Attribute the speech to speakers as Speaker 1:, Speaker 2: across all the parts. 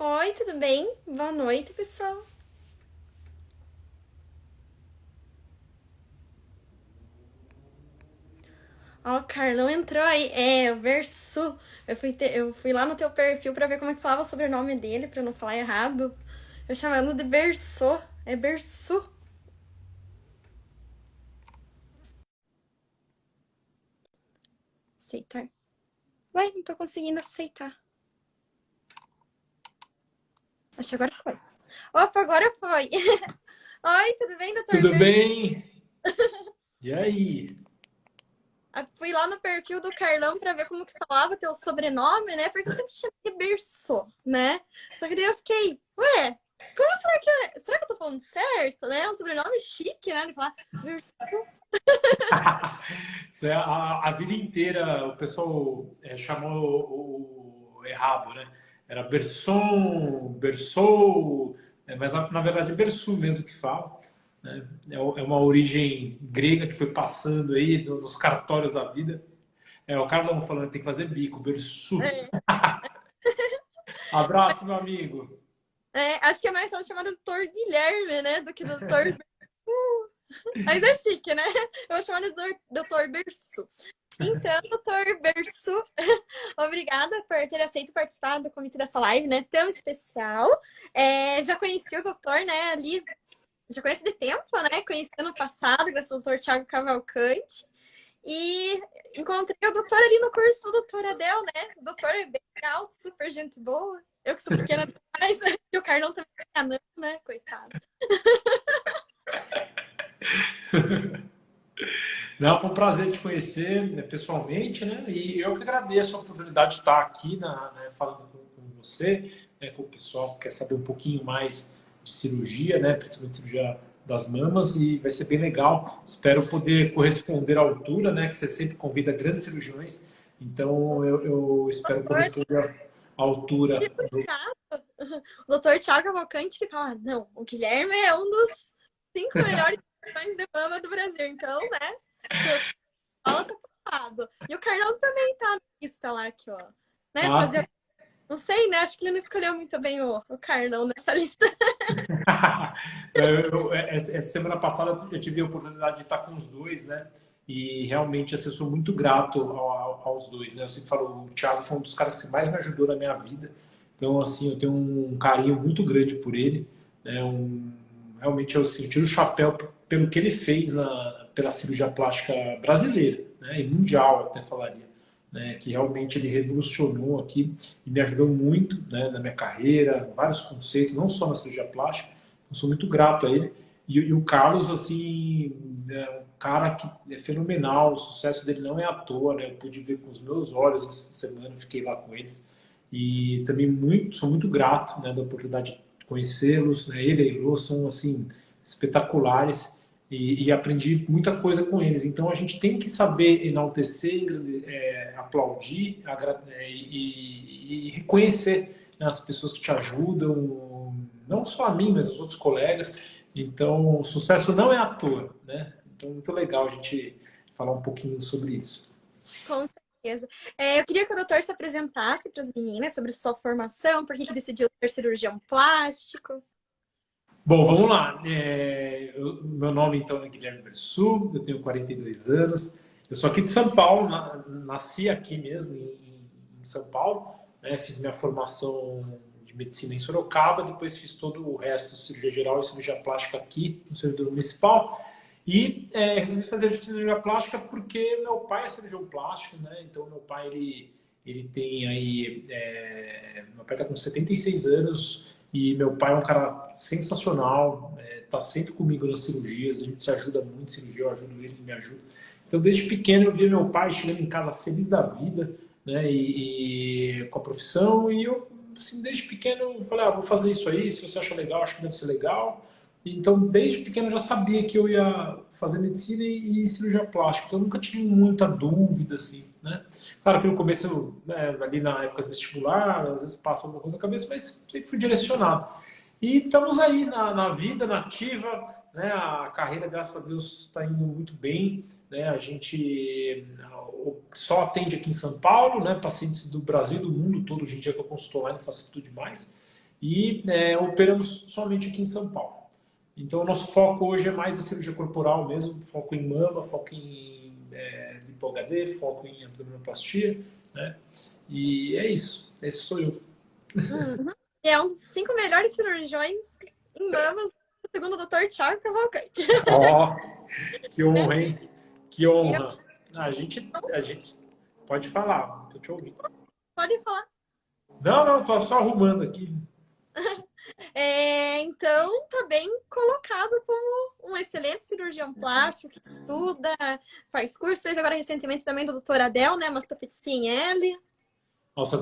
Speaker 1: Oi, tudo bem? Boa noite, pessoal. Ó, o Carlão entrou aí. É, o Versu. Eu fui lá no teu perfil pra ver como é que falava o sobrenome dele, pra não falar errado. Eu chamando de Berçô. É Bersu. Aceitar. Ué, não tô conseguindo aceitar. Acho que agora foi. Opa, agora foi. Oi, tudo bem, doutor
Speaker 2: Tudo
Speaker 1: Bersu?
Speaker 2: bem? E aí?
Speaker 1: Fui lá no perfil do Carlão pra ver como que falava teu sobrenome, né? Porque eu sempre chamei de Berçô, né? Só que daí eu fiquei, ué, como será que é? Será que eu tô falando certo, né? É um sobrenome chique, né? Ele fala Berçô.
Speaker 2: Isso é a vida inteira o pessoal chamou o errado, né? Era Berson, Bersou, mas na verdade é Bersu mesmo que fala. Né? É uma origem grega que foi passando aí nos cartórios da vida. É o Carlão falando que tem que fazer bico, Bersu.
Speaker 1: É,
Speaker 2: Abraço, meu amigo.
Speaker 1: acho que é mais fácil chamar de doutor Guilherme, né? Do que doutor Berçô. Mas é chique, né? Eu vou chamar de doutor Berço. Então, doutor Berço, obrigada por ter aceito participar do convite dessa live, né? Tão especial. Já conheci o doutor, né? Ali já conheço de tempo, né? Conheci ano passado, graças ao doutor Thiago Cavalcante. E encontrei o doutor ali no curso do doutor Adel, né? O doutor é bem alto, super gente boa. Eu que sou pequena demais, e o Carlão também é anão, né? Coitado.
Speaker 2: Não, foi um prazer te conhecer pessoalmente, né? E eu que agradeço a oportunidade de estar aqui falando com você, né, com o pessoal que quer saber um pouquinho mais de cirurgia, né? Principalmente cirurgia das mamas, e vai ser bem legal. Espero poder corresponder à altura, né? Que você sempre convida grandes cirurgiões, então eu espero
Speaker 1: Doutor,
Speaker 2: corresponder à altura.
Speaker 1: o doutor Thiago Cavalcante que fala, não, o Guilherme é um dos 5 melhores campeões de mama do Brasil. Então, né? Se eu te falo, tá falado. E o Carlão também tá na lista lá, aqui, ó. Né?
Speaker 2: Ah,
Speaker 1: Fazer. Não sei, né? Acho que ele não escolheu muito bem o Carlão nessa lista.
Speaker 2: Essa semana passada eu tive a oportunidade de estar com os dois, né? E realmente assim, eu sou muito grato aos dois, né? Eu sempre falo, o Thiago foi um dos caras que mais me ajudou na minha vida. Então, assim, eu tenho um carinho muito grande por ele, né? Realmente eu assim, tiro o chapéu pelo que ele fez pela cirurgia plástica brasileira, né? E mundial, eu até falaria. Né, que realmente ele revolucionou aqui e me ajudou muito, né, na minha carreira, vários conceitos, não só na cirurgia plástica. Eu sou muito grato a ele. E o Carlos, assim, é um cara que é fenomenal. O sucesso dele não é à toa, né? Eu pude ver com os meus olhos essa semana, fiquei lá com eles. E também sou muito grato, né, da oportunidade de conhecê-los. Né? Ele e a Elô são, assim, espetaculares. E aprendi muita coisa com eles. Então a gente tem que saber enaltecer, aplaudir e reconhecer, né, as pessoas que te ajudam, não só a mim, mas os outros colegas. Então, o sucesso não é à toa, né? Então, muito legal a gente falar um pouquinho sobre isso.
Speaker 1: Com certeza. Eu queria que o doutor se apresentasse para as meninas sobre sua formação, por que que decidiu ser cirurgião plástico.
Speaker 2: Bom, vamos lá. Meu nome, então, é Guilherme Versu, eu tenho 42 anos. Eu sou aqui de São Paulo, nasci aqui mesmo, em São Paulo. Né? Fiz minha formação de medicina em Sorocaba, depois fiz todo o resto, cirurgia geral e cirurgia plástica aqui, no servidor municipal. E resolvi fazer cirurgia plástica porque meu pai é cirurgião plástico, né? Então, meu pai, ele tem aí... meu pai está com 76 anos e meu pai é um cara sensacional, tá sempre comigo nas cirurgias, a gente se ajuda muito em cirurgia, eu ajudo ele me ajuda. Então, desde pequeno, eu via meu pai chegando em casa feliz da vida, né? E com a profissão, e eu, assim, desde pequeno, eu falei, vou fazer isso aí, se você acha legal, acho que deve ser legal. Então, desde pequeno eu já sabia que eu ia fazer medicina e cirurgia plástica, então eu nunca tive muita dúvida, assim, né? Claro que no começo, né, ali na época do vestibular, às vezes passa alguma coisa na cabeça, mas sempre fui direcionado. E estamos aí na vida, na ativa, né? A carreira, graças a Deus, está indo muito bem, né? A gente só atende aqui em São Paulo, né? Pacientes do Brasil e do mundo todo, hoje em dia que eu consulto online, faço tudo demais. e operamos somente aqui em São Paulo. Então, o nosso foco hoje é mais a cirurgia corporal mesmo, foco em mama, foco em lipo-HD, foco em abdominoplastia, né? E é isso, esse sou eu.
Speaker 1: Uhum. E é um dos 5 melhores cirurgiões em mamas, segundo o Dr. Thiago Cavalcante.
Speaker 2: Ó, que honra, hein? Que
Speaker 1: Eu,
Speaker 2: honra. A gente pode falar, tô te ouvindo.
Speaker 1: pode falar.
Speaker 2: Não, tô só arrumando aqui.
Speaker 1: Então, tá bem colocado como um excelente cirurgião plástico, que estuda, faz cursos. Agora, recentemente, também do Dr. Adel, né? Mastopexia em L.
Speaker 2: Nossa,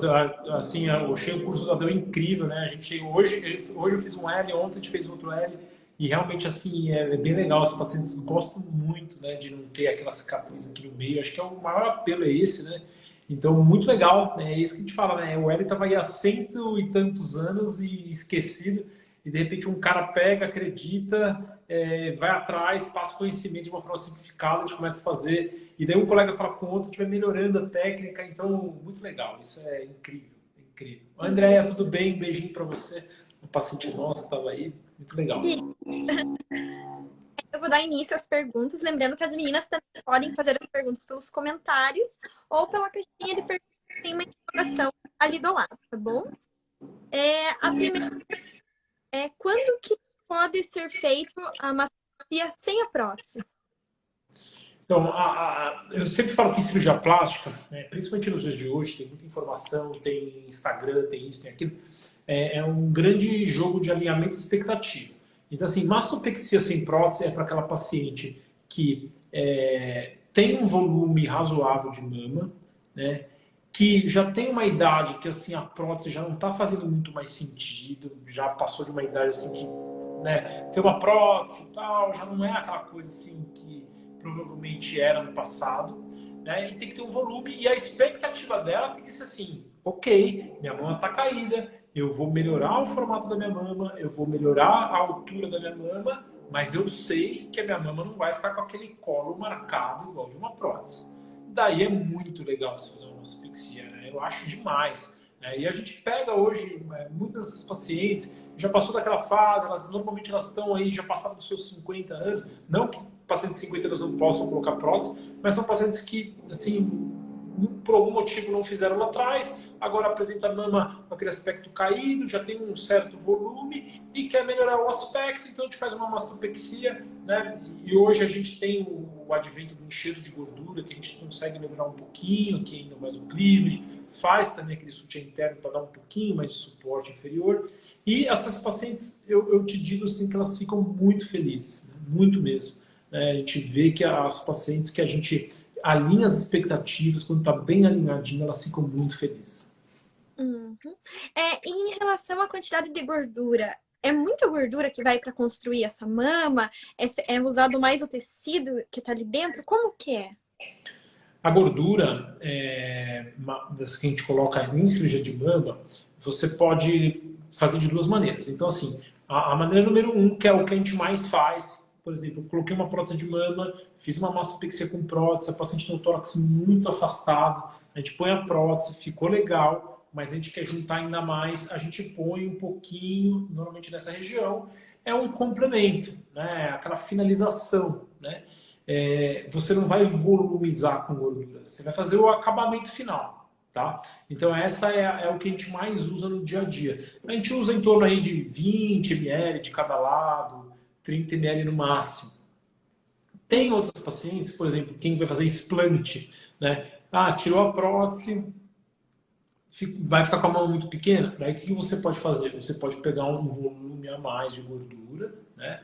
Speaker 2: assim, eu achei o curso da Adel incrível, né? Hoje eu fiz um L, ontem a gente fez outro L, e realmente, assim, é bem legal. Os pacientes gostam muito, né, de não ter aquela cicatriz aqui no meio. Acho que o maior apelo é esse, né? Então, muito legal, né? É isso que a gente fala, né? O L estava aí há 100 e tantos anos e esquecido, e de repente um cara pega, acredita, vai atrás, passa o conhecimento de uma forma simplificada, a gente começa a fazer, e daí um colega fala com o outro, a gente vai melhorando a técnica, então, muito legal, isso é incrível, incrível. Andréia, tudo bem? Um beijinho para você, um paciente nosso estava aí, muito legal.
Speaker 1: Eu vou dar início às perguntas, lembrando que as meninas também podem fazer as perguntas pelos comentários ou pela caixinha de perguntas que tem uma interrogação ali do lado, tá bom? A primeira é quando que pode ser feito a mastopexia sem a prótese?
Speaker 2: Então, eu sempre falo que cirurgia plástica, né, principalmente nos dias de hoje, tem muita informação, tem Instagram, tem isso, tem aquilo, é um grande jogo de alinhamento de expectativa. Então, assim, mastopexia sem prótese é para aquela paciente que tem um volume razoável de mama, né, que já tem uma idade que assim a prótese já não está fazendo muito mais sentido, já passou de uma idade assim que, né, ter uma prótese e tal, já não é aquela coisa assim que provavelmente era no passado, né? E tem que ter um volume, e a expectativa dela tem que ser assim, ok, minha mama está caída, eu vou melhorar o formato da minha mama, eu vou melhorar a altura da minha mama, mas eu sei que a minha mama não vai ficar com aquele colo marcado igual de uma prótese. Daí é muito legal você fazer uma mastopexia, né? Eu acho demais. E a gente pega hoje, muitas dessas pacientes já passou daquela fase, normalmente elas estão aí, já passaram dos seus 50 anos, não que pacientes de 50 anos não possam colocar prótese, mas são pacientes que, assim, por algum motivo não fizeram lá atrás, agora apresenta a mama com aquele aspecto caído, já tem um certo volume e quer melhorar o aspecto, então a gente faz uma mastopexia, né? E hoje a gente tem o advento do enxerto de gordura, que a gente consegue melhorar um pouquinho, aqui ainda mais o cleavage, faz também aquele sutiã interno para dar um pouquinho mais de suporte inferior. E essas pacientes, eu te digo assim, que elas ficam muito felizes, né? Muito mesmo. A gente vê que as pacientes que a gente alinha as expectativas, quando está bem alinhadinho, elas ficam muito felizes.
Speaker 1: Uhum. E em relação à quantidade de gordura, é muita gordura que vai para construir essa mama? É usado mais o tecido que está ali dentro? Como que é?
Speaker 2: A gordura, das que a gente coloca em cirurgia de mama, você pode fazer de duas maneiras. Então, assim, a maneira número 1, que é o que a gente mais faz, por exemplo, eu coloquei uma prótese de mama, fiz uma mastopexia com prótese, a paciente tem o tórax muito afastado, a gente põe a prótese, ficou legal, mas a gente quer juntar ainda mais, a gente põe um pouquinho, normalmente nessa região, é um complemento, né? Aquela finalização, né? Você não vai volumizar com gordura, você vai fazer o acabamento final, tá? Então essa é o que a gente mais usa no dia a dia. A gente usa em torno aí de 20 ml de cada lado, 30 ml no máximo. Tem outras pacientes, por exemplo, quem vai fazer explante, né? Tirou a prótese, vai ficar com a mão muito pequena. Daí o que você pode fazer? Você pode pegar um volume a mais de gordura, né?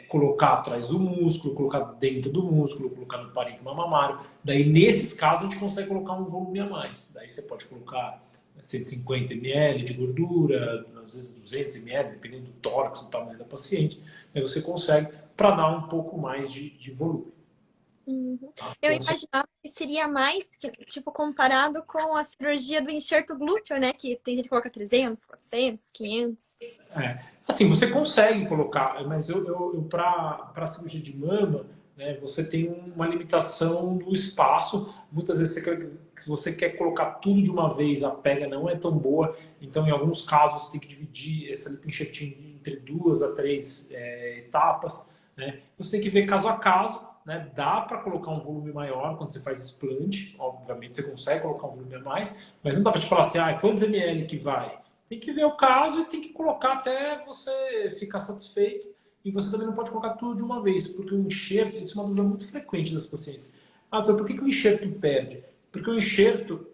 Speaker 2: Colocar atrás do músculo, colocar dentro do músculo, colocar no parênquima mamário. Daí, nesses casos, a gente consegue colocar um volume a mais. Daí você pode colocar 150 ml de gordura, às vezes 200 ml, dependendo do tórax, do tamanho da paciente. Aí você consegue para dar um pouco mais de volume.
Speaker 1: Uhum. Eu imaginava que seria mais, tipo, comparado com a cirurgia do enxerto glúteo, né? Que tem gente que coloca 300, 400, 500.
Speaker 2: Assim, você consegue colocar, mas eu para cirurgia de mama, né, você tem uma limitação do espaço. Muitas vezes você quer colocar tudo de uma vez, a pega não é tão boa. Então, em alguns casos, você tem que dividir essa lip enxert entre 2 a 3 etapas. Né? Você tem que ver caso a caso. Né? Dá para colocar um volume maior quando você faz explante. Obviamente, você consegue colocar um volume a mais. Mas não dá para te falar assim, quantos ml que vai? Tem que ver o caso e tem que colocar até você ficar satisfeito. E você também não pode colocar tudo de uma vez, porque o enxerto, isso é uma dúvida muito frequente das pacientes. Então por que o enxerto perde? Porque o enxerto,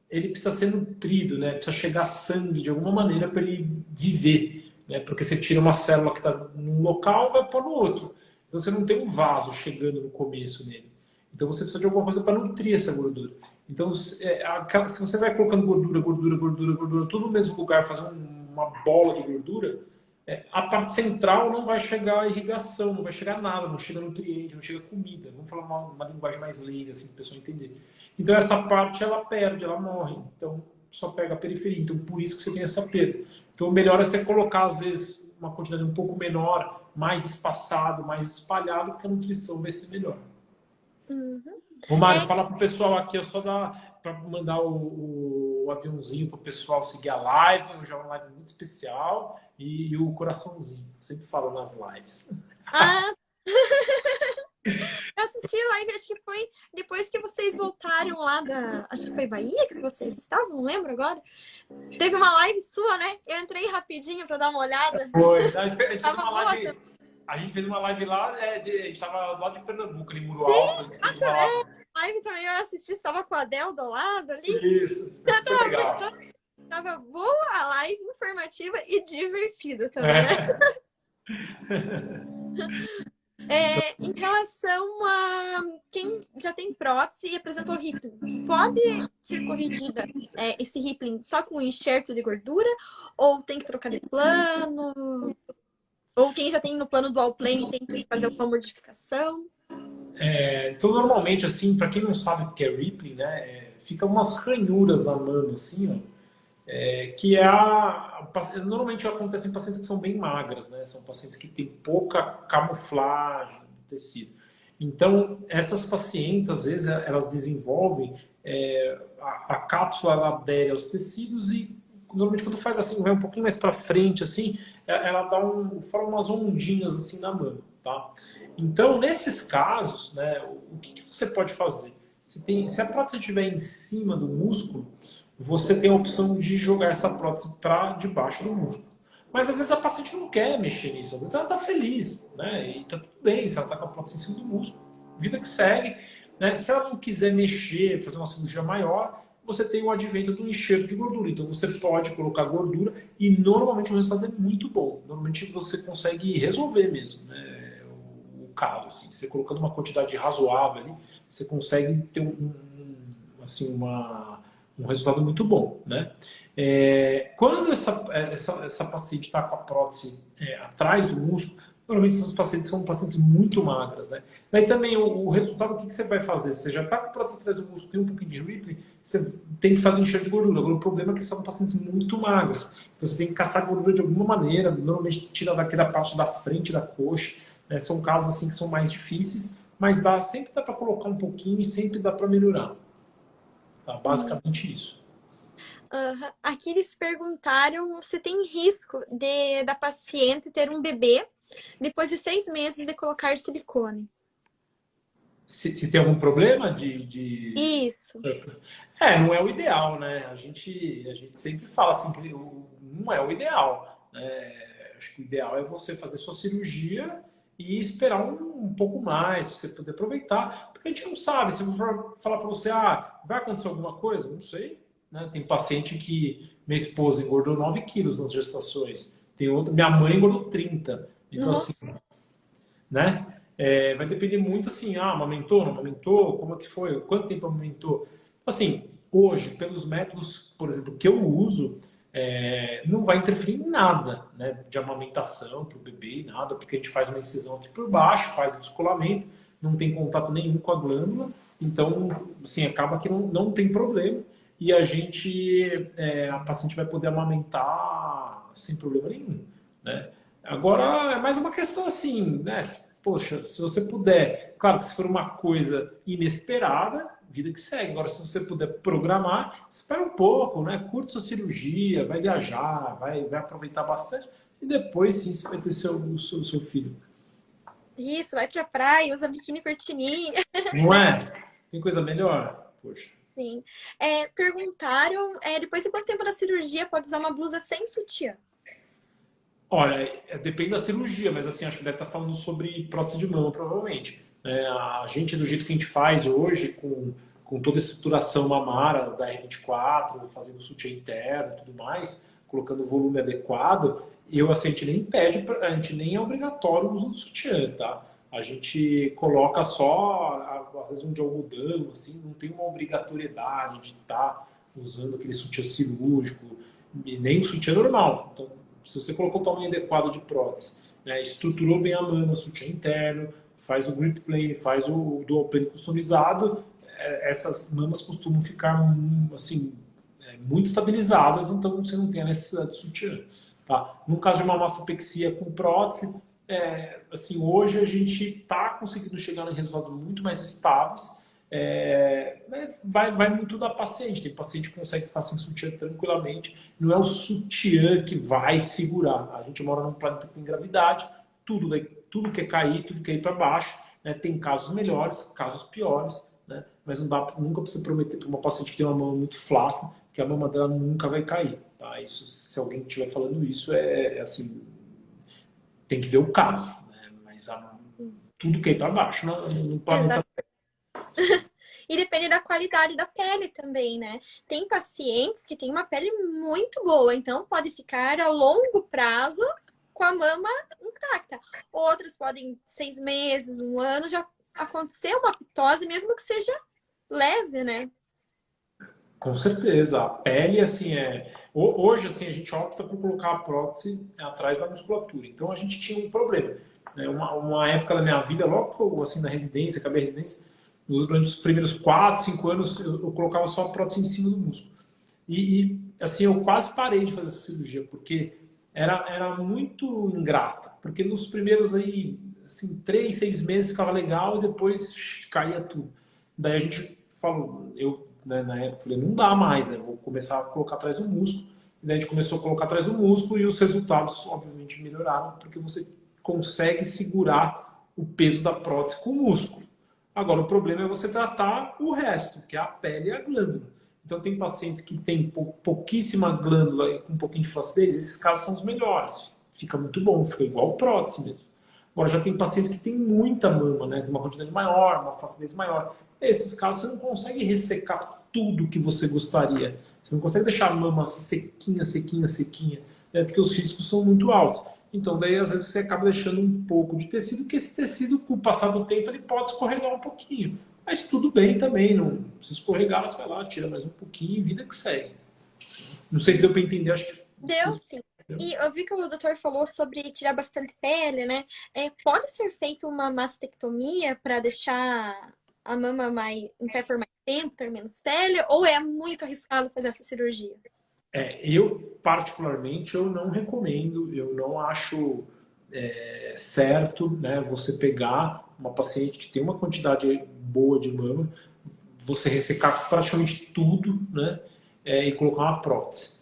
Speaker 2: ele precisa ser nutrido, né? Precisa chegar sangue de alguma maneira para ele viver. Né? Porque você tira uma célula que está num local e vai para o outro. Então você não tem um vaso chegando no começo nele. Então você precisa de alguma coisa para nutrir essa gordura. Então se você vai colocando gordura, tudo no mesmo lugar, fazer uma bola de gordura, a parte central não vai chegar irrigação, não vai chegar nada, não chega nutriente, não chega comida. Vamos falar uma linguagem mais leiga, assim, para a pessoa entender. Então essa parte ela perde, ela morre. Então só pega a periferia. Então por isso que você tem essa perda. Então o melhor é você colocar, às vezes, uma quantidade um pouco menor, mais espaçado, mais espalhado, porque a nutrição vai ser melhor.
Speaker 1: Uhum.
Speaker 2: Ô Mário, fala pro pessoal aqui, eu só dá para mandar o aviãozinho pro pessoal seguir a live, hoje é uma live muito especial, e o coraçãozinho, eu sempre falo nas lives.
Speaker 1: Eu assisti a live, acho que foi depois que vocês voltaram lá acho que foi Bahia que vocês estavam, não lembro agora. Teve uma live sua, né? Eu entrei rapidinho para dar uma olhada.
Speaker 2: Foi, a gente fez uma live lá, a gente tava lá de Pernambuco, ali em Muro Alto.
Speaker 1: A live também eu assisti, estava com a Adel do lado ali.
Speaker 2: Isso, foi legal.
Speaker 1: Tava boa a live, informativa e divertida também, né? Em relação a quem já tem prótese e apresentou rippling, pode ser corrigida esse rippling só com enxerto de gordura? Ou tem que trocar de plano? Ou quem já tem no plano dual plane tem que fazer alguma modificação?
Speaker 2: Então, normalmente, assim, para quem não sabe o que é rippling, né, fica umas ranhuras na mama, assim, ó. Que normalmente acontece em pacientes que são bem magras, né? São pacientes que têm pouca camuflagem do tecido. Então, essas pacientes, às vezes, elas desenvolvem a cápsula, ela adere aos tecidos e, normalmente, quando faz assim, vai um pouquinho mais para frente, assim, ela forma umas ondinhas assim na mama, tá? Então, nesses casos, né, o que você pode fazer? Se a prótese estiver em cima do músculo, você tem a opção de jogar essa prótese para debaixo do músculo. Mas às vezes a paciente não quer mexer nisso, às vezes ela está feliz, né? E está tudo bem se ela está com a prótese em cima do músculo. Vida que segue, né? Se ela não quiser mexer, fazer uma cirurgia maior, você tem o advento do enxerto de gordura. Então você pode colocar gordura e normalmente o resultado é muito bom. Normalmente você consegue resolver mesmo, né? O caso, assim, você colocando uma quantidade razoável ali, você consegue ter um resultado muito bom, né? Quando essa paciente está com a prótese atrás do músculo, normalmente essas pacientes são pacientes muito magras, né? Daí também o resultado, o que você vai fazer? Você já está com a prótese atrás do músculo, tem um pouquinho de rippling, você tem que fazer enxerto de gordura. Agora o problema é que são pacientes muito magras, então você tem que caçar gordura de alguma maneira, normalmente tira daquela parte da frente da coxa, né? São casos assim que são mais difíceis, mas sempre dá para colocar um pouquinho e sempre dá para melhorar. Tá? Basicamente isso.
Speaker 1: Aqui eles perguntaram se tem risco da paciente ter um bebê depois de 6 meses de colocar silicone.
Speaker 2: Se tem algum problema
Speaker 1: Isso.
Speaker 2: Não é o ideal, né? A gente sempre fala assim que não é o ideal, né? Acho que o ideal é você fazer sua cirurgia e esperar um pouco mais, para você poder aproveitar. Porque a gente não sabe, se eu for falar para você, vai acontecer alguma coisa? Não sei. Né? Tem paciente que minha esposa engordou 9 quilos nas gestações. Tem outra, minha mãe engordou 30. Então,
Speaker 1: Nossa.
Speaker 2: assim, né? Vai depender muito assim, amamentou, não amamentou, como é que foi, quanto tempo amamentou. Assim, hoje, pelos métodos, por exemplo, que eu uso, não vai interferir em nada, né, de amamentação para o bebê, nada, porque a gente faz uma incisão aqui por baixo, faz o descolamento, não tem contato nenhum com a glândula, então, assim, acaba que não tem problema e a paciente vai poder amamentar sem problema nenhum, né? Agora, é mais uma questão assim, né? poxa, se você puder, claro que se for uma coisa inesperada, vida que segue. Agora, se você puder programar, espera um pouco, né? Curte sua cirurgia, vai viajar, vai aproveitar bastante e depois sim você vai ter seu filho.
Speaker 1: Isso, vai pra praia, usa biquíni curtininho.
Speaker 2: Não é? Tem coisa melhor? Poxa.
Speaker 1: Sim. Perguntaram, depois de quanto tempo da cirurgia pode usar uma blusa sem sutiã?
Speaker 2: Olha, depende da cirurgia, mas assim, acho que deve estar falando sobre prótese de mama, provavelmente. A gente, do jeito que a gente faz hoje, com toda a estruturação mamara da R24, fazendo sutiã interno e tudo mais, colocando o volume adequado, assim, a gente nem pede, a gente nem é obrigatório o uso do sutiã, tá? A gente coloca só, às vezes, um de algodão, assim, não tem uma obrigatoriedade de estar usando aquele sutiã cirúrgico, e nem o sutiã normal. Então, se você colocou o tamanho adequado de prótese, né, estruturou bem a mama, sutiã interno, faz o grip plane, faz o dual plane customizado, essas mamas costumam ficar assim, muito estabilizadas, então você não tem a necessidade de sutiã. Tá? No caso de uma mastopexia com prótese, assim, hoje a gente está conseguindo chegar em resultados muito mais estáveis. Vai muito da paciente. Tem paciente que consegue ficar sem sutiã tranquilamente. Não é o sutiã que vai segurar. A gente mora num planeta que tem gravidade, tudo quer cair, tudo quer ir para baixo. Né? Tem casos melhores, casos piores, né? Mas não dá, nunca precisa prometer para uma paciente que tem uma mama muito flácida que a mama dela nunca vai cair. Tá? Isso, se alguém estiver falando isso, assim, tem que ver o caso. Né? Mas tudo quer ir para baixo no planeta.
Speaker 1: E depende da qualidade da pele também, né? Tem pacientes que têm uma pele muito boa, então pode ficar a longo prazo com a mama intacta. Outras podem 6 meses, 1 ano, já acontecer uma ptose, mesmo que seja leve, né?
Speaker 2: Com certeza. A pele, assim, hoje, assim, a gente opta por colocar a prótese atrás da musculatura. Então, a gente tinha um problema. Né? Uma época da minha vida, logo, assim, na residência, acabei a residência, durante os primeiros 4, 5 anos, eu colocava só a prótese em cima do músculo. Assim, eu quase parei de fazer essa cirurgia, porque era muito ingrata. Porque nos primeiros, aí, assim, 3, 6 meses ficava legal e depois caía tudo. Daí a gente falou, né, na época, falei, não dá mais, né? Vou começar a colocar atrás do músculo. E daí a gente começou a colocar atrás do músculo e os resultados, obviamente, melhoraram, porque você consegue segurar o peso da prótese com o músculo. Agora, o problema é você tratar o resto, que é a pele e a glândula. Então, tem pacientes que têm pouquíssima glândula com um pouquinho de flacidez, esses casos são os melhores. Fica muito bom, fica igual prótese mesmo. Agora, já tem pacientes que têm muita mama, né? Uma quantidade maior, uma flacidez maior. Nesses casos, você não consegue ressecar tudo que você gostaria. Você não consegue deixar a mama sequinha, sequinha, sequinha, né? Porque os riscos são muito altos. Então, daí, às vezes, você acaba deixando um pouco de tecido, que esse tecido, com o passar do tempo, ele pode escorregar um pouquinho. Mas tudo bem também, não se escorregar, você vai lá, tira mais um pouquinho e vida que segue. Não sei se deu para entender, acho que...
Speaker 1: Deu sim. E eu vi que o doutor falou sobre tirar bastante pele, né? Pode ser feita uma mastectomia para deixar a mama em pé por mais tempo, ter menos pele? Ou é muito arriscado fazer essa cirurgia?
Speaker 2: Eu, particularmente, eu não recomendo, eu não acho certo, né, você pegar uma paciente que tem uma quantidade boa de mama, você ressecar praticamente tudo, né, e colocar uma prótese.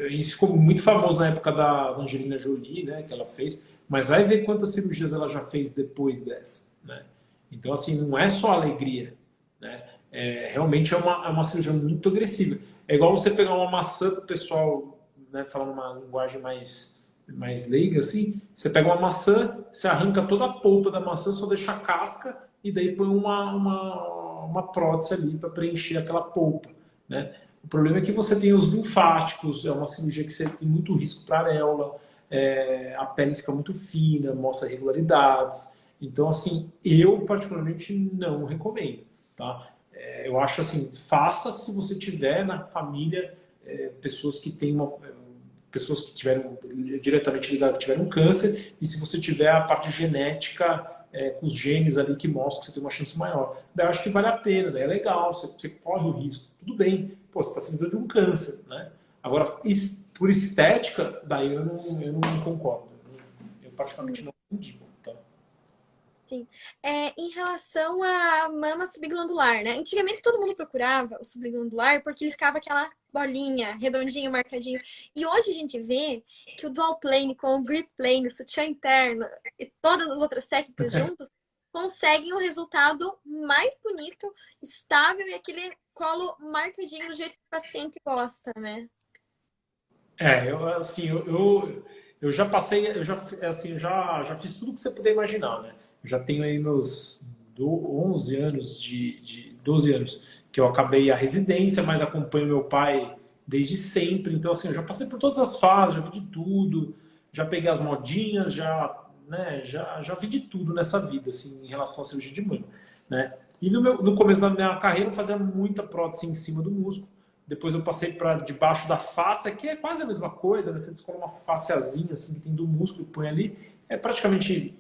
Speaker 2: Isso ficou muito famoso na época da Angelina Jolie, né, que ela fez, mas vai ver quantas cirurgias ela já fez depois dessa. Né? Então, assim, não é só alegria, né? Realmente é uma cirurgia muito agressiva. É igual você pegar uma maçã, o pessoal, né, falando uma linguagem mais leiga, assim, você pega uma maçã, você arranca toda a polpa da maçã, só deixa a casca e daí põe uma prótese ali para preencher aquela polpa, né? O problema é que você tem os linfáticos, é uma cirurgia que você tem muito risco para a areola, a pele fica muito fina, mostra irregularidades. Então, assim, eu particularmente não recomendo, tá? Eu acho assim, faça se você tiver na família pessoas que têm pessoas que tiveram diretamente ligadas, que tiveram câncer, e se você tiver a parte genética com os genes ali que mostram que você tem uma chance maior. Daí eu acho que vale a pena, daí é legal, você corre o risco, tudo bem, pô, você está sendo de um câncer, né? Agora, por estética, daí eu não concordo. Eu praticamente não indico, tá?
Speaker 1: Sim. Em relação à mama subglandular, né? Antigamente todo mundo procurava o subglandular porque ele ficava aquela bolinha, redondinho, marcadinho. E hoje a gente vê que o dual plane com o grip plane, o sutiã interno e todas as outras técnicas juntos conseguem um resultado mais bonito, estável e aquele colo marcadinho do jeito que o paciente gosta, né?
Speaker 2: Assim, eu já passei, assim, já fiz tudo que você puder imaginar, né? Eu já tenho aí meus 11 anos, 12 anos, que eu acabei a residência, mas acompanho meu pai desde sempre. Então, assim, eu já passei por todas as fases, já vi de tudo, já peguei as modinhas, né, já vi de tudo nessa vida, assim, em relação à cirurgia de mama, né? E no começo da minha carreira eu fazia muita prótese em cima do músculo. Depois eu passei para debaixo da face, que é quase a mesma coisa, né? Você descola uma faceazinha assim que tem do músculo e põe ali. É praticamente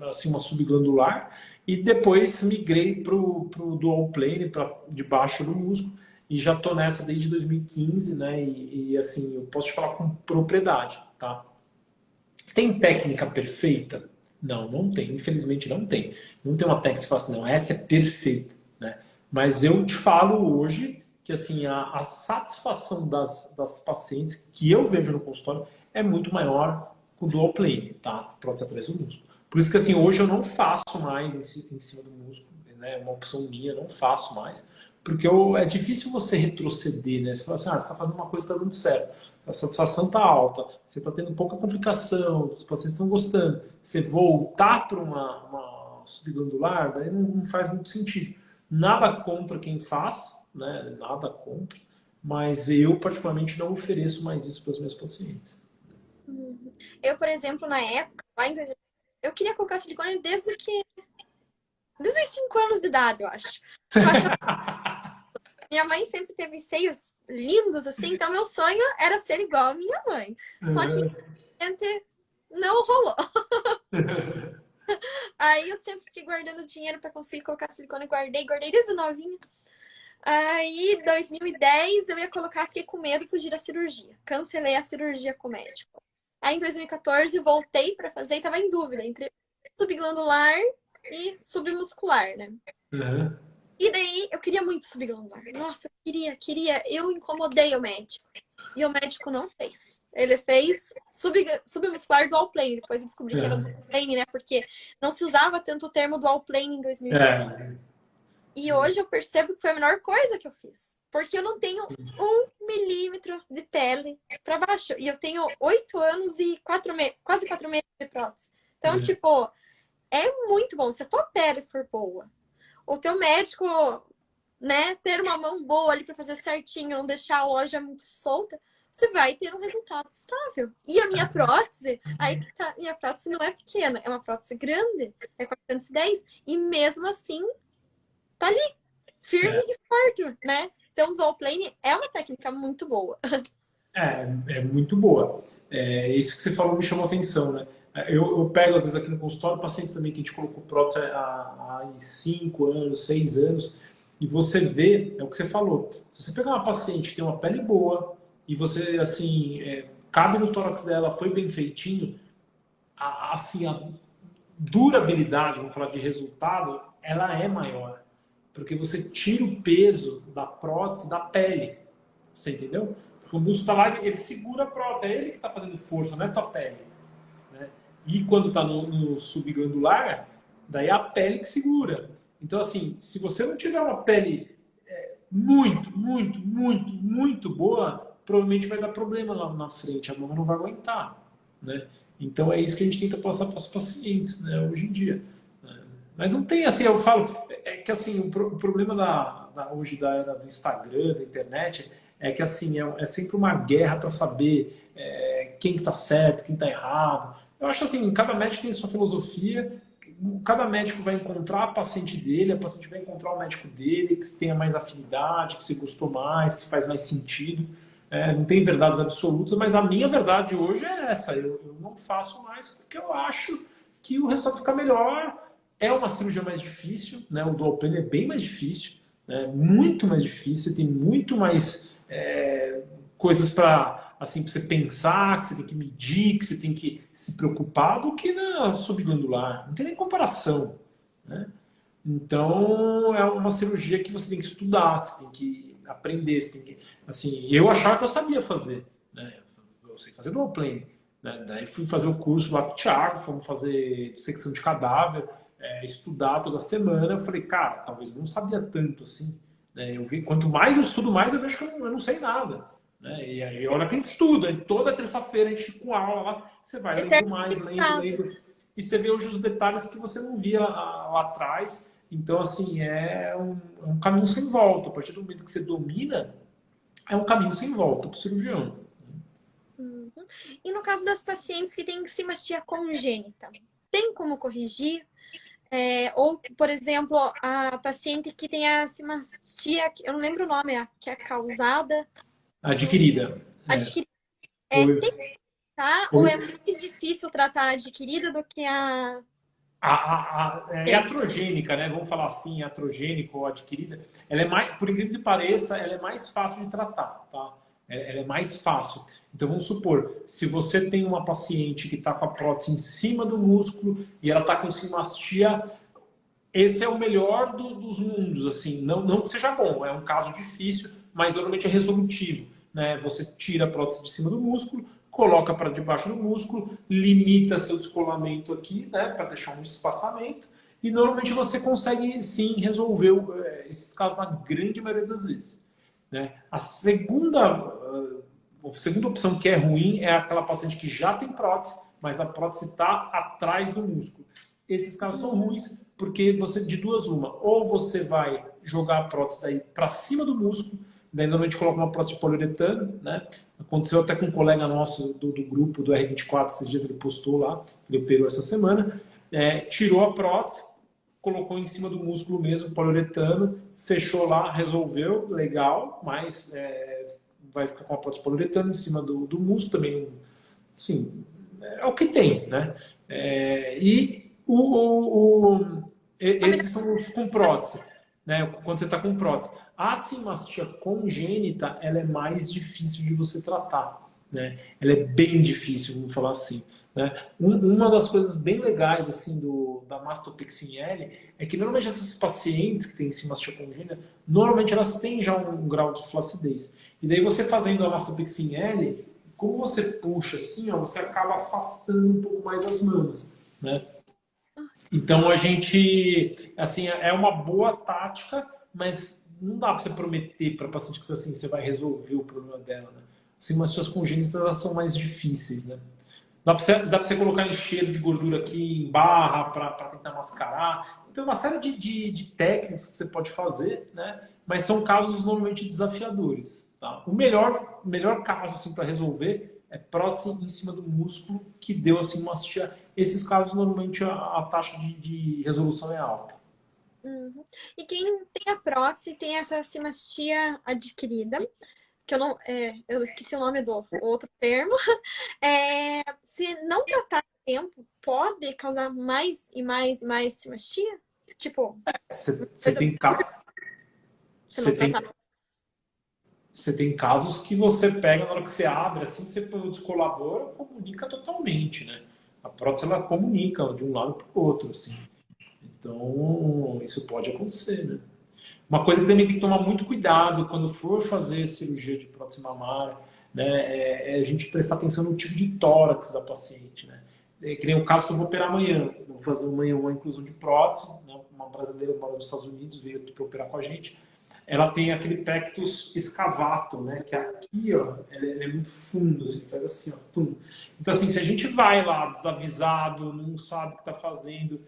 Speaker 2: assim uma subglandular. E depois migrei para o dual plane, para debaixo do músculo. E já estou nessa desde 2015, né? Assim, eu posso te falar com propriedade, tá? Tem técnica perfeita? Não, não tem. Infelizmente não tem. Não tem uma técnica que você fala assim, não, essa é perfeita, né? Mas eu te falo hoje que assim a satisfação das pacientes que eu vejo no consultório é muito maior com o dual plane, tá? Prótese atrás do músculo. Por isso que assim hoje eu não faço mais em cima do músculo, né? É uma opção minha, não faço mais, porque é difícil você retroceder, né? Você fala assim, você está fazendo uma coisa que está dando certo, a satisfação está alta, você está tendo pouca complicação, os pacientes estão gostando. Você voltar para uma subglandular, daí não faz muito sentido. Nada contra quem faz, né? Nada contra, mas eu particularmente não ofereço mais isso para os meus pacientes.
Speaker 1: Eu, por exemplo, na época, lá em 2000, eu queria colocar silicone desde os 5 anos de idade, eu acho. Eu achava... Minha mãe sempre teve seios lindos, assim, então meu sonho era ser igual a minha mãe. Só que não rolou. Aí eu sempre fiquei guardando dinheiro para conseguir colocar silicone, guardei desde novinha. Aí, em 2010, eu ia colocar, fiquei com medo, fugir da cirurgia. Cancelei a cirurgia com o médico. Aí, em 2014, voltei para fazer e tava em dúvida entre subglandular e submuscular, né?
Speaker 2: Uhum.
Speaker 1: E daí, eu queria muito subglandular. Nossa, eu queria. Eu incomodei o médico. E o médico não fez. Ele fez submuscular dual plane. Depois eu descobri que era dual plane, né? Porque não se usava tanto o termo dual plane em 2014. E hoje eu percebo que foi a menor coisa que eu fiz. Porque eu não tenho 1 milímetro de pele para baixo. E eu tenho 8 anos e quase 4 meses de prótese. Então, tipo, é muito bom. Se a tua pele for boa, o teu médico, né, ter uma mão boa ali para fazer certinho, não deixar a loja muito solta, você vai ter um resultado estável. E a minha prótese, aí que tá, minha prótese não é pequena, é uma prótese grande, é 410, e mesmo assim tá ali, firme e forte, né? Então, o dual plane é uma técnica muito boa.
Speaker 2: É muito boa. Isso que você falou me chamou a atenção, né? Eu pego, às vezes, aqui no consultório, pacientes também que a gente colocou prótese há 5 anos, 6 anos, e você vê, é o que você falou, se você pegar uma paciente que tem uma pele boa, e você, assim, cabe no tórax dela, foi bem feitinho, assim, a durabilidade, vamos falar de resultado, ela é maior. Porque você tira o peso da prótese da pele. Você entendeu? Porque o músculo está lá, ele segura a prótese, é ele que está fazendo força, não é a tua pele. Né? E quando está no subglandular, daí é a pele que segura. Então, assim, se você não tiver uma pele muito boa, provavelmente vai dar problema lá na frente, a mama não vai aguentar. Né? Então, é isso que a gente tenta passar para os pacientes, né, hoje em dia. Mas não tem assim, eu falo, é que assim, o problema hoje da era do Instagram, da internet, é que assim, é sempre uma guerra para saber quem está certo, quem está errado. Eu acho assim, cada médico tem sua filosofia, cada médico vai encontrar a paciente dele, a paciente vai encontrar o médico dele, que tenha mais afinidade, que se gostou mais, que faz mais sentido. Não tem verdades absolutas, mas a minha verdade hoje é essa. Eu não faço mais porque eu acho que o resultado fica melhor. É uma cirurgia mais difícil, né? O dual plane é bem mais difícil, né? Muito mais difícil, tem muito mais coisas para assim, para você pensar, que você tem que medir, que você tem que se preocupar, do que na subglandular. Não tem nem comparação, né? Então, é uma cirurgia que você tem que estudar, que você tem que aprender, você tem que... Assim, eu achava que eu sabia fazer, né? Eu sei fazer dual plane, né? Daí fui fazer o curso lá com o Thiago, fomos fazer dissecção de cadáver, estudar toda semana. Eu falei, cara, talvez eu não sabia tanto assim, né? Eu vi, quanto mais eu estudo, mais eu vejo que eu não sei nada, né? E aí, olha quem estuda, e toda terça-feira a gente fica com aula lá, você vai lendo mais, lendo, e você vê hoje os detalhes que você não via lá atrás. Então, assim, é um caminho sem volta. A partir do momento que você domina, é um caminho sem volta para o cirurgião.
Speaker 1: Uhum. E no caso das pacientes que têm cimastia congênita, tem como corrigir? Ou, por exemplo, a paciente que tem a cimastia, eu não lembro o nome, que é causada...
Speaker 2: Adquirida.
Speaker 1: Adquirida.
Speaker 2: Ou,
Speaker 1: Tem que tratar, ou é mais difícil tratar a adquirida do que a...
Speaker 2: É iatrogênica, né? Vamos falar assim, iatrogênica ou adquirida. Ela é mais, por incrível que pareça, ela é mais fácil de tratar, tá? Ela é mais fácil. Então vamos supor, se você tem uma paciente que está com a prótese em cima do músculo e ela está com cimastia, esse é o melhor dos mundos, assim. Não que seja bom, é um caso difícil, mas normalmente é resolutivo, né? Você tira a prótese de cima do músculo, coloca para debaixo do músculo, limita seu descolamento aqui, né, para deixar um espaçamento, e normalmente você consegue sim resolver esses casos na grande maioria das vezes, né? A segunda opção que é ruim é aquela paciente que já tem prótese, mas a prótese está atrás do músculo. Esses casos são ruins porque você, de duas uma, ou você vai jogar a prótese daí para cima do músculo. Daí normalmente coloca uma prótese de poliuretano, né? Aconteceu até com um colega nosso do grupo do R24, esses dias ele postou lá, ele operou essa semana, tirou a prótese, colocou em cima do músculo mesmo, poliuretano, fechou lá, resolveu, legal, mas vai ficar com a prótese de poliuretano em cima do músculo também, sim, é o que tem, né? Esses são os com prótese, né? Quando você está com prótese. A cimastia congênita, ela é mais difícil de você tratar, né? Ela é bem difícil, vamos falar assim, né? Uma das coisas bem legais assim da mastopexin L é que normalmente essas pacientes que têm cimastia congênita, normalmente elas têm já um grau de flacidez. E daí você fazendo a mastopexin L, como você puxa assim, ó, você acaba afastando um pouco mais as mamas, né? Então a gente, assim, é uma boa tática, mas não dá para você prometer para a paciente que assim, você vai resolver o problema dela, né? Assim, mas suas congênitas elas são mais difíceis, né? Dá para você colocar enxerto de gordura aqui em barra para tentar mascarar. Então, uma série de técnicas que você pode fazer, né? Mas são casos normalmente desafiadores, tá? O melhor caso assim, para resolver é prótese em cima do músculo que deu assim uma... Esses casos, normalmente, a taxa de resolução é alta.
Speaker 1: Uhum. E quem tem a prótese tem essa cimastia adquirida, que eu esqueci o nome do outro termo. Se não tratar a tempo, pode causar mais e mais e mais cimastia? Tipo,
Speaker 2: você tem casos. Você tem casos que você pega na hora que você abre, assim, você põe o descolador, comunica totalmente, né? A prótese, ela comunica de um lado para o outro, assim. Então, isso pode acontecer, né? Uma coisa que também tem que tomar muito cuidado quando for fazer cirurgia de prótese mamária, né, é a gente prestar atenção no tipo de tórax da paciente, né? Que nem o caso que eu vou operar amanhã. Vou fazer amanhã uma inclusão de prótese, né? Uma brasileira mora nos Estados Unidos, veio para operar com a gente. Ela tem aquele pectus escavato, né? Que aqui, ó, ele é muito fundo, assim, faz assim, ó, tum. Então, assim, se a gente vai lá desavisado, não sabe o que está fazendo,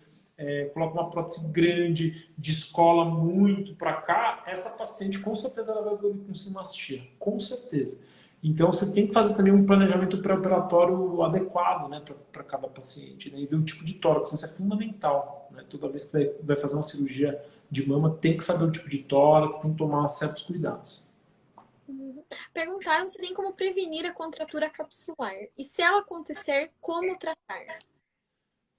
Speaker 2: coloca uma prótese grande, descola muito para cá, essa paciente com certeza ela vai evoluir com cimastia, com certeza. Então você tem que fazer também um planejamento pré-operatório adequado, né, para cada paciente, né, e ver o tipo de tórax, isso é fundamental, né? Toda vez que vai fazer uma cirurgia de mama, tem que saber o tipo de tórax, tem que tomar certos cuidados.
Speaker 1: Perguntaram se tem como prevenir a contratura capsular. E se ela acontecer, como tratar?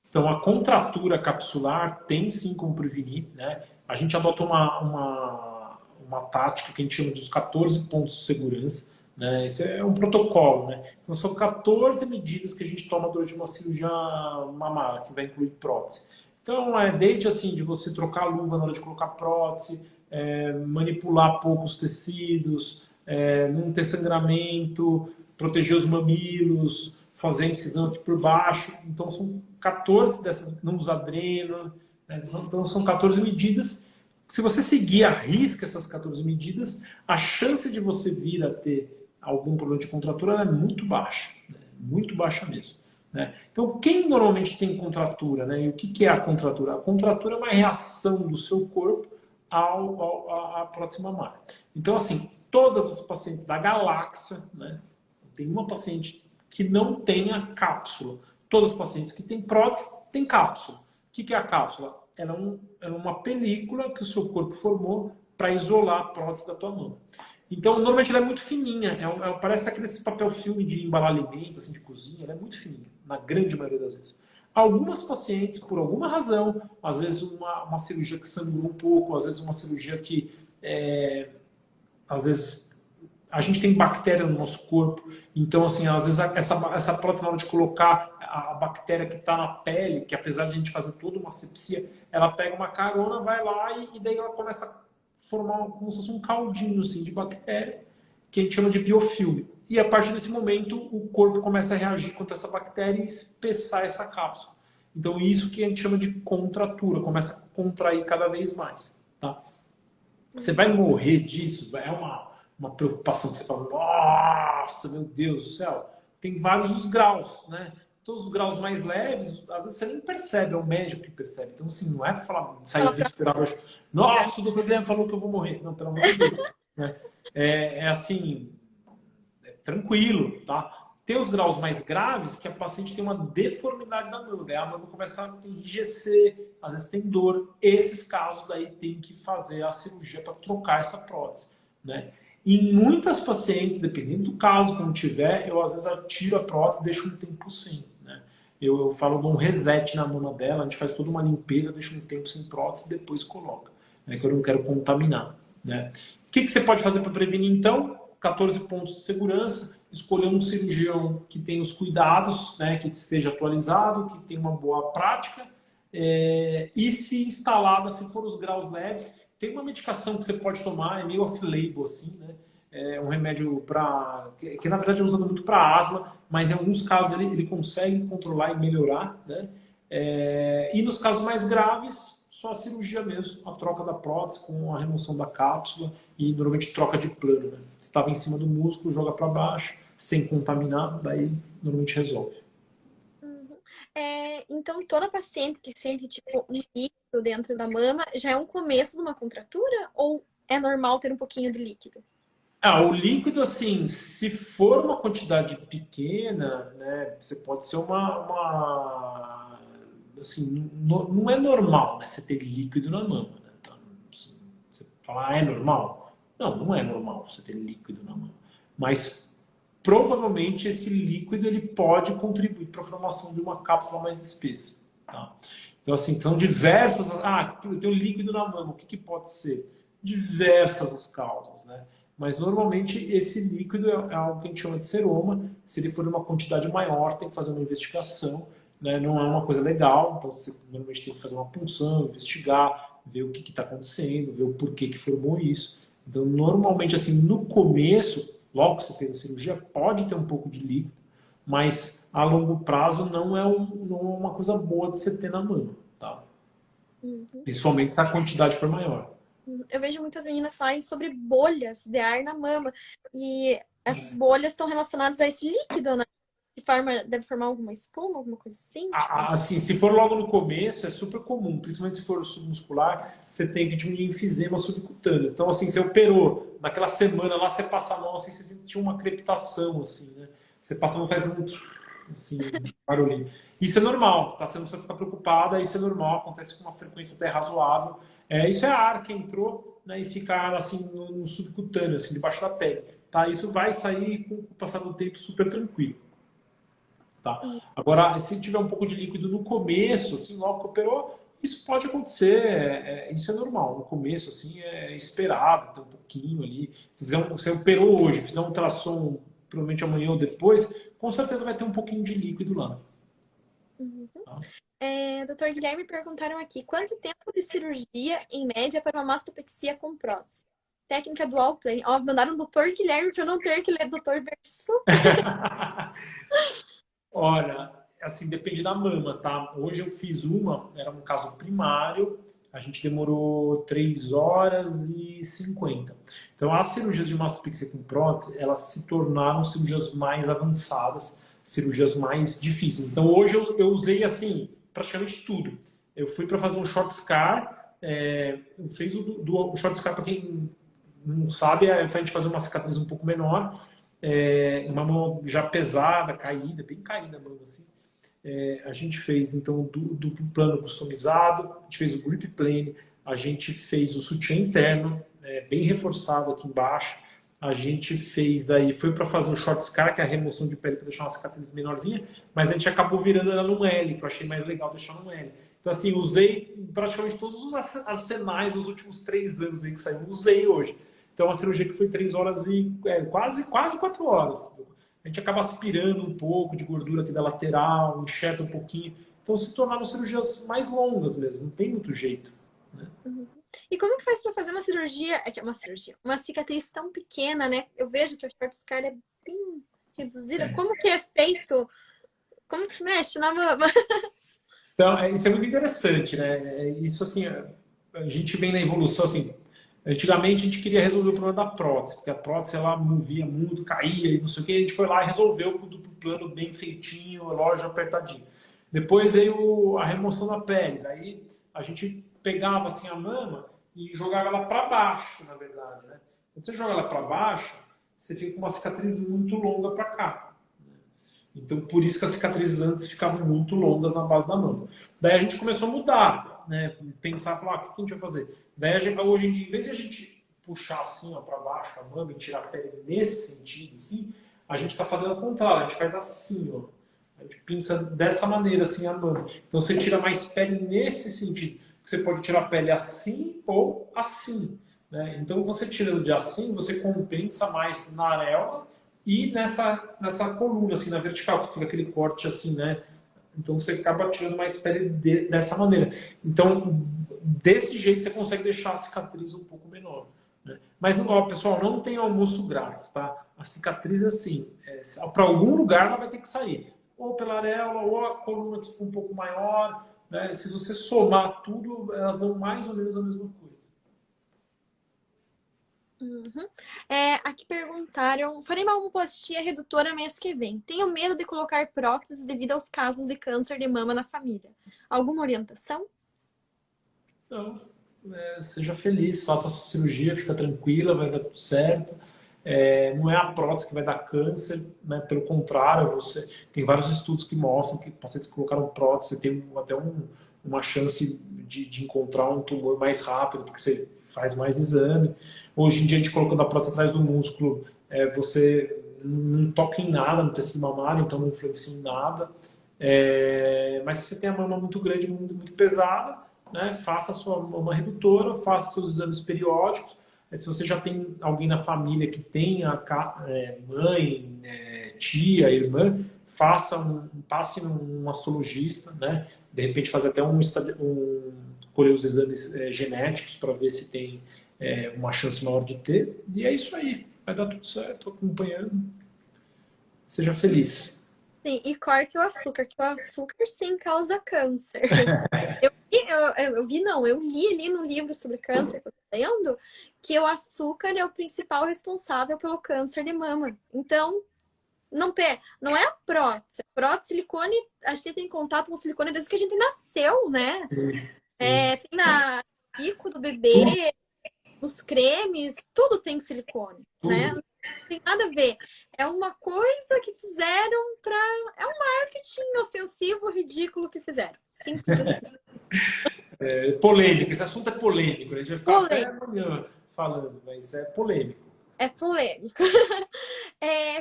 Speaker 2: Então, a contratura capsular tem sim como prevenir, né? A gente adota uma tática que a gente chama de os 14 pontos de segurança, né? Esse é um protocolo, né? Então, são 14 medidas que a gente toma durante uma cirurgia mamária, que vai incluir prótese. Então, desde assim, de você trocar a luva na hora de colocar prótese, manipular poucos tecidos, não ter sangramento, proteger os mamilos, fazer a incisão aqui por baixo. Então, são 14 dessas, não usar dreno, né? Então, são 14 medidas. Se você seguir à risca essas 14 medidas, a chance de você vir a ter algum problema de contratura é muito baixa, né? Muito baixa mesmo, né? Então, quem normalmente tem contratura, né? E o que é a contratura? A contratura é uma reação do seu corpo à prótese mamária. Então, assim, todas as pacientes da galáxia, né? Tem uma paciente que não tem a cápsula. Todas as pacientes que têm prótese têm cápsula. O que é a cápsula? Ela é uma película que o seu corpo formou para isolar a prótese da tua mão. Então, normalmente ela é muito fininha. Parece aquele papel filme de embalar alimentos, assim, de cozinha. Ela é muito fininha, na grande maioria das vezes. Algumas pacientes, por alguma razão, às vezes uma cirurgia que sangrou um pouco, às vezes uma cirurgia que, às vezes, a gente tem bactéria no nosso corpo. Então, assim, às vezes essa prótese, na hora de colocar a bactéria que está na pele, que apesar de a gente fazer toda uma asepsia, ela pega uma carona, vai lá e daí ela começa a formar como se fosse um caldinho assim, de bactéria, que a gente chama de biofilme. E a partir desse momento, o corpo começa a reagir contra essa bactéria e espessar essa cápsula. Então, isso que a gente chama de contratura, começa a contrair cada vez mais. Tá? Você vai morrer disso? É uma preocupação que você fala, nossa, meu Deus do céu. Tem vários os graus, né? Todos os graus mais leves, às vezes você nem percebe, é o médico que percebe. Então, assim, não é para falar, sair desesperado hoje, nossa, o doutor Guilherme falou que eu vou morrer. Não, pelo amor de Deus. Né? Assim, tranquilo, tá? Tem os graus mais graves que a paciente tem uma deformidade da mama, daí a mama começa a enrijecer, às vezes tem dor. Esses casos daí tem que fazer a cirurgia para trocar essa prótese, né? Em muitas pacientes, dependendo do caso, quando tiver, eu às vezes tiro a prótese e deixo um tempo sem, né? Eu falo, dou um reset na mama dela, a gente faz toda uma limpeza, deixa um tempo sem prótese e depois coloca, né? Que eu não quero contaminar, né? O que você pode fazer para prevenir, então? 14 pontos de segurança, escolher um cirurgião que tenha os cuidados, né? Que esteja atualizado, que tenha uma boa prática, e se instalada, se for os graus leves, tem uma medicação que você pode tomar, é meio off-label, assim, né? É um remédio que na verdade é usado muito para asma, mas em alguns casos ele consegue controlar e melhorar, né? E nos casos mais graves, só a cirurgia mesmo, a troca da prótese com a remoção da cápsula e normalmente troca de plano, né? Se estava em cima do músculo, joga para baixo, sem contaminar, daí normalmente resolve.
Speaker 1: Então, toda paciente que sente tipo um líquido dentro da mama já é um começo de uma contratura ou é normal ter um pouquinho de líquido?
Speaker 2: O líquido, assim, se for uma quantidade pequena, né, você pode ser assim, não é normal, né, você ter líquido na mama, né? Então, assim, você fala, é normal? Não é normal você ter líquido na mama. Mas provavelmente esse líquido ele pode contribuir para a formação de uma cápsula mais espessa. Tá? Então, assim, são diversas. Eu tenho líquido na mama, o que pode ser? Diversas as causas, né? Mas normalmente esse líquido é algo que a gente chama de seroma. Se ele for uma quantidade maior, tem que fazer uma investigação, né? Não é uma coisa legal, então você normalmente tem que fazer uma punção, investigar, ver o que está acontecendo, ver o porquê que formou isso. Então, normalmente, assim, no começo, logo que você fez a cirurgia, pode ter um pouco de líquido, mas a longo prazo não é uma coisa boa de você ter na mama, tá? Principalmente se a quantidade for maior.
Speaker 1: Eu vejo muitas meninas falarem sobre bolhas de ar na mama. E essas bolhas estão relacionadas a esse líquido, né? Deve formar alguma espuma, alguma coisa assim?
Speaker 2: Assim, se for logo no começo, é super comum, principalmente se for submuscular, você tem que tipo de enfisema subcutâneo. Então, assim, você operou, naquela semana lá, você passa a mão, assim, você sentiu uma crepitação, assim, né? Você passa a mão, faz assim, um barulhinho. Isso é normal, tá? Você não precisa ficar preocupada, isso é normal, acontece com uma frequência até razoável. Isso é ar que entrou, né, e fica assim no subcutâneo, assim, debaixo da pele. Tá? Isso vai sair com o passar do tempo super tranquilo. Tá? Agora, se tiver um pouco de líquido no começo, assim, logo que operou, Isso pode acontecer, isso é normal. No começo, assim, é esperado, tem um pouquinho ali. Se fizer você operou hoje, fizer um ultrassom, provavelmente amanhã ou depois, com certeza vai ter um pouquinho de líquido lá.
Speaker 1: Uhum.
Speaker 2: Tá?
Speaker 1: Doutor Guilherme, perguntaram aqui, quanto tempo de cirurgia, em média, para uma mastopexia com prótese? Técnica dual plane. Ó, mandaram o doutor Guilherme para eu não ter que ler doutor Verso.
Speaker 2: Olha, assim, depende da mama, tá? Hoje eu fiz uma, era um caso primário, a gente demorou 3 horas e 50. Então, as cirurgias de mastopexia com prótese, elas se tornaram cirurgias mais avançadas, cirurgias mais difíceis. Então, hoje eu usei, assim, praticamente tudo. Eu fui para fazer um short scar, eu fiz o short scar, para quem não sabe, é a gente fazer uma cicatriz um pouco menor, uma mão já pesada, caída, bem caída a mão assim. A gente fez então o duplo plano customizado, a gente fez o grip plane, a gente fez o sutiã interno, bem reforçado aqui embaixo. A gente fez daí, foi para fazer o short scar, que é a remoção de pele para deixar uma cicatriz menorzinha, mas a gente acabou virando ela num L, que eu achei mais legal deixar num L. Então assim, usei praticamente todos os arsenais dos últimos 3 anos aí que saiu, usei hoje. Então, uma cirurgia que foi 3 horas e quase 4 horas. A gente acaba aspirando um pouco de gordura aqui da lateral, enxerta um pouquinho. Então, se tornaram cirurgias mais longas mesmo, não tem muito jeito. Né?
Speaker 1: Uhum. E como que faz para fazer uma cirurgia? É que é uma cirurgia, uma cicatriz tão pequena, né? Eu vejo que o short scar é bem reduzida. Como que é feito? Como que mexe na mama?
Speaker 2: Então, isso é muito interessante, né? Isso, assim, a gente vem na evolução, assim, antigamente a gente queria resolver o problema da prótese, porque a prótese ela movia muito, caía e não sei o que, a gente foi lá e resolveu com o duplo plano bem feitinho, o relógio apertadinho. Depois veio a remoção da pele, daí a gente pegava assim a mama e jogava ela para baixo, na verdade, né? Quando você joga ela para baixo, você fica com uma cicatriz muito longa para cá. Então, por isso que as cicatrizes antes ficavam muito longas na base da mama. Daí a gente começou a mudar, né? Pensar, falar, o que a gente vai fazer? Daí hoje em dia, em vez de a gente puxar assim, ó, para baixo a mama e tirar a pele nesse sentido, assim, a gente está fazendo o contrário, a gente faz assim, ó. A gente pinça dessa maneira, assim, a mama. Então, você tira mais pele nesse sentido. Você pode tirar a pele assim ou assim. Né? Então, você tirando de assim, você compensa mais na areola e nessa coluna, assim, na vertical, que fica aquele corte assim, né? Então você acaba tirando mais pele dessa maneira. Então, desse jeito você consegue deixar a cicatriz um pouco menor. Né? Mas, ó, pessoal, não tem almoço grátis, tá? A cicatriz, assim, para algum lugar ela vai ter que sair. Ou pela areola, ou a coluna que fica um pouco maior. Né? Se você somar tudo, elas dão mais ou menos a mesma coisa.
Speaker 1: Uhum. Aqui perguntaram, farei uma mamoplastia redutora mês que vem. Tenho medo de colocar próteses devido aos casos de câncer de mama na família. Alguma orientação?
Speaker 2: Não, seja feliz, faça a sua cirurgia, fica tranquila, vai dar tudo certo. Não é a prótese que vai dar câncer, né? Pelo contrário, você tem vários estudos que mostram que pacientes que colocaram prótese tem até uma chance de encontrar um tumor mais rápido, porque você faz mais exame. Hoje em dia, a gente colocando a prótese atrás do músculo, você não toca em nada no tecido mamário, então não influencia em nada. Mas se você tem a mama muito grande, muito pesada, né, faça a sua mama redutora, faça seus exames periódicos. Se você já tem alguém na família que tenha mãe, tia, irmã, passe num mastologista, né? De repente fazer até colher os exames genéticos para ver se tem uma chance maior de ter. E é isso aí, vai dar tudo certo, acompanhando. Seja feliz.
Speaker 1: Sim, e corte o açúcar, que o açúcar sim causa câncer. Eu li ali no livro sobre câncer que eu tô lendo, que o açúcar é o principal responsável pelo câncer de mama. Então, não é a prótese. A prótese, silicone, a gente tem contato com silicone desde que a gente nasceu, né? Tem na bico do bebê, nos cremes, tudo tem silicone, né? Não tem nada a ver. É uma coisa que fizeram para. É um marketing ostensivo, ridículo que fizeram. Simples assim.
Speaker 2: Polêmico, esse assunto é polêmico, a gente vai ficar
Speaker 1: Polêmico.
Speaker 2: até amanhã falando, mas é polêmico.
Speaker 1: É polêmico.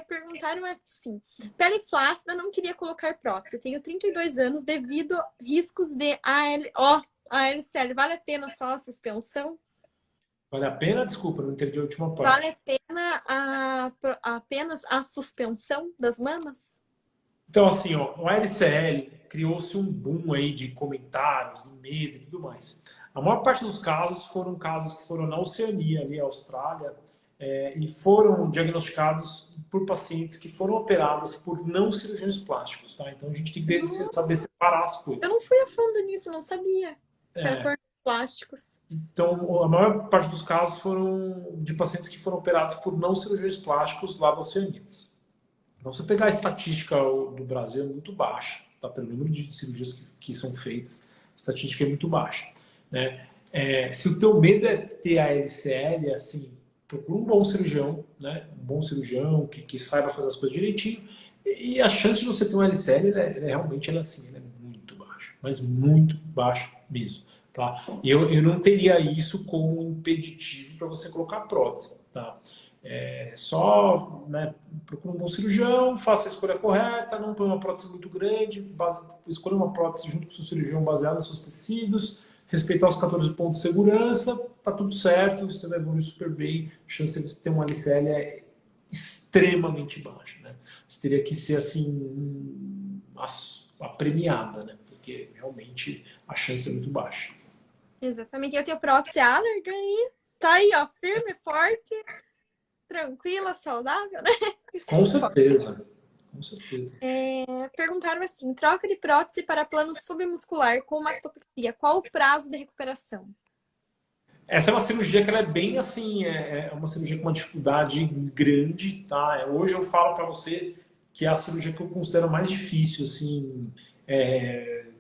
Speaker 1: Perguntaram assim: pele flácida, não queria colocar prótese. Tenho 32 anos devido a riscos de AL. Ó, a LCL, vale a pena só a suspensão?
Speaker 2: Vale a pena? Desculpa, não entendi a última
Speaker 1: Vale a
Speaker 2: parte.
Speaker 1: pena apenas a suspensão das mamas?
Speaker 2: Então, assim, ó, o LCL criou-se um boom aí de comentários, e medo e tudo mais. A maior parte dos casos foram casos que foram na Oceania, ali, Austrália, e foram diagnosticados por pacientes que foram operadas por não cirurgiões plásticos, tá? Então a gente tem que saber
Speaker 1: Nossa,
Speaker 2: separar as
Speaker 1: eu
Speaker 2: coisas.
Speaker 1: não fui a fundo nisso, não sabia que era
Speaker 2: É,
Speaker 1: por plásticos.
Speaker 2: então, a maior parte dos casos foram de pacientes que foram operados por não cirurgiões plásticos lá da Oceania. Então, se você pegar a estatística do Brasil, é muito baixa, tá? Pelo número de cirurgias que são feitas, a estatística é muito baixa, né? Se o teu medo é ter a LCL, assim, procura um bom cirurgião, né? Um bom cirurgião que saiba fazer as coisas direitinho, e a chance de você ter uma LCL, realmente, assim, ela é muito baixa, mas muito baixa mesmo, tá? Eu não teria isso como um impeditivo para você colocar prótese, tá? Só, né, procura um bom cirurgião, faça a escolha correta, não põe uma prótese muito grande, escolha uma prótese junto com o seu cirurgião baseado nos seus tecidos, respeitar os 14 pontos de segurança, tá tudo certo, você vai evoluir super bem, a chance de ter uma LCL é extremamente baixa, né? Você teria que ser assim a premiada, né? Porque realmente a chance é muito baixa.
Speaker 1: Exatamente. Eu tenho prótese Allergan e tá aí, ó, firme, forte, tranquila, saudável, né? Isso que
Speaker 2: Com
Speaker 1: importa.
Speaker 2: certeza, com certeza.
Speaker 1: Perguntaram assim: troca de prótese para plano submuscular com mastopexia, qual o prazo de recuperação?
Speaker 2: Essa é uma cirurgia que ela é bem assim, é uma cirurgia com uma dificuldade grande, tá? Hoje eu falo para você que é a cirurgia que eu considero mais difícil, assim,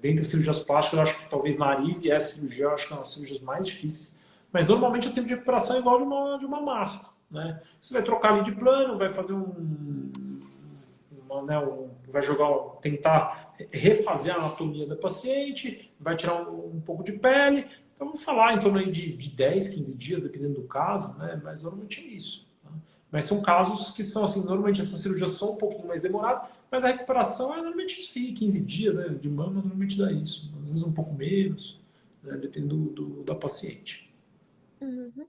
Speaker 2: dentre as cirurgias plásticas, eu acho que talvez nariz e essa cirurgia, eu acho que é uma das cirurgias mais difíceis. Mas normalmente o tempo de recuperação é igual de uma mastro, né? Você vai trocar ali de plano, vai fazer vai jogar, tentar refazer a anatomia da paciente, vai tirar um pouco de pele. Então, vamos falar em torno aí de 10, 15 dias, dependendo do caso, né? Mas normalmente é isso. Tá? Mas são casos que são assim, normalmente essas cirurgias são um pouquinho mais demoradas, mas a recuperação é normalmente isso aí, 15 dias, né? De mama normalmente dá isso. Às vezes um pouco menos, né? Depende da paciente.
Speaker 1: Uhum.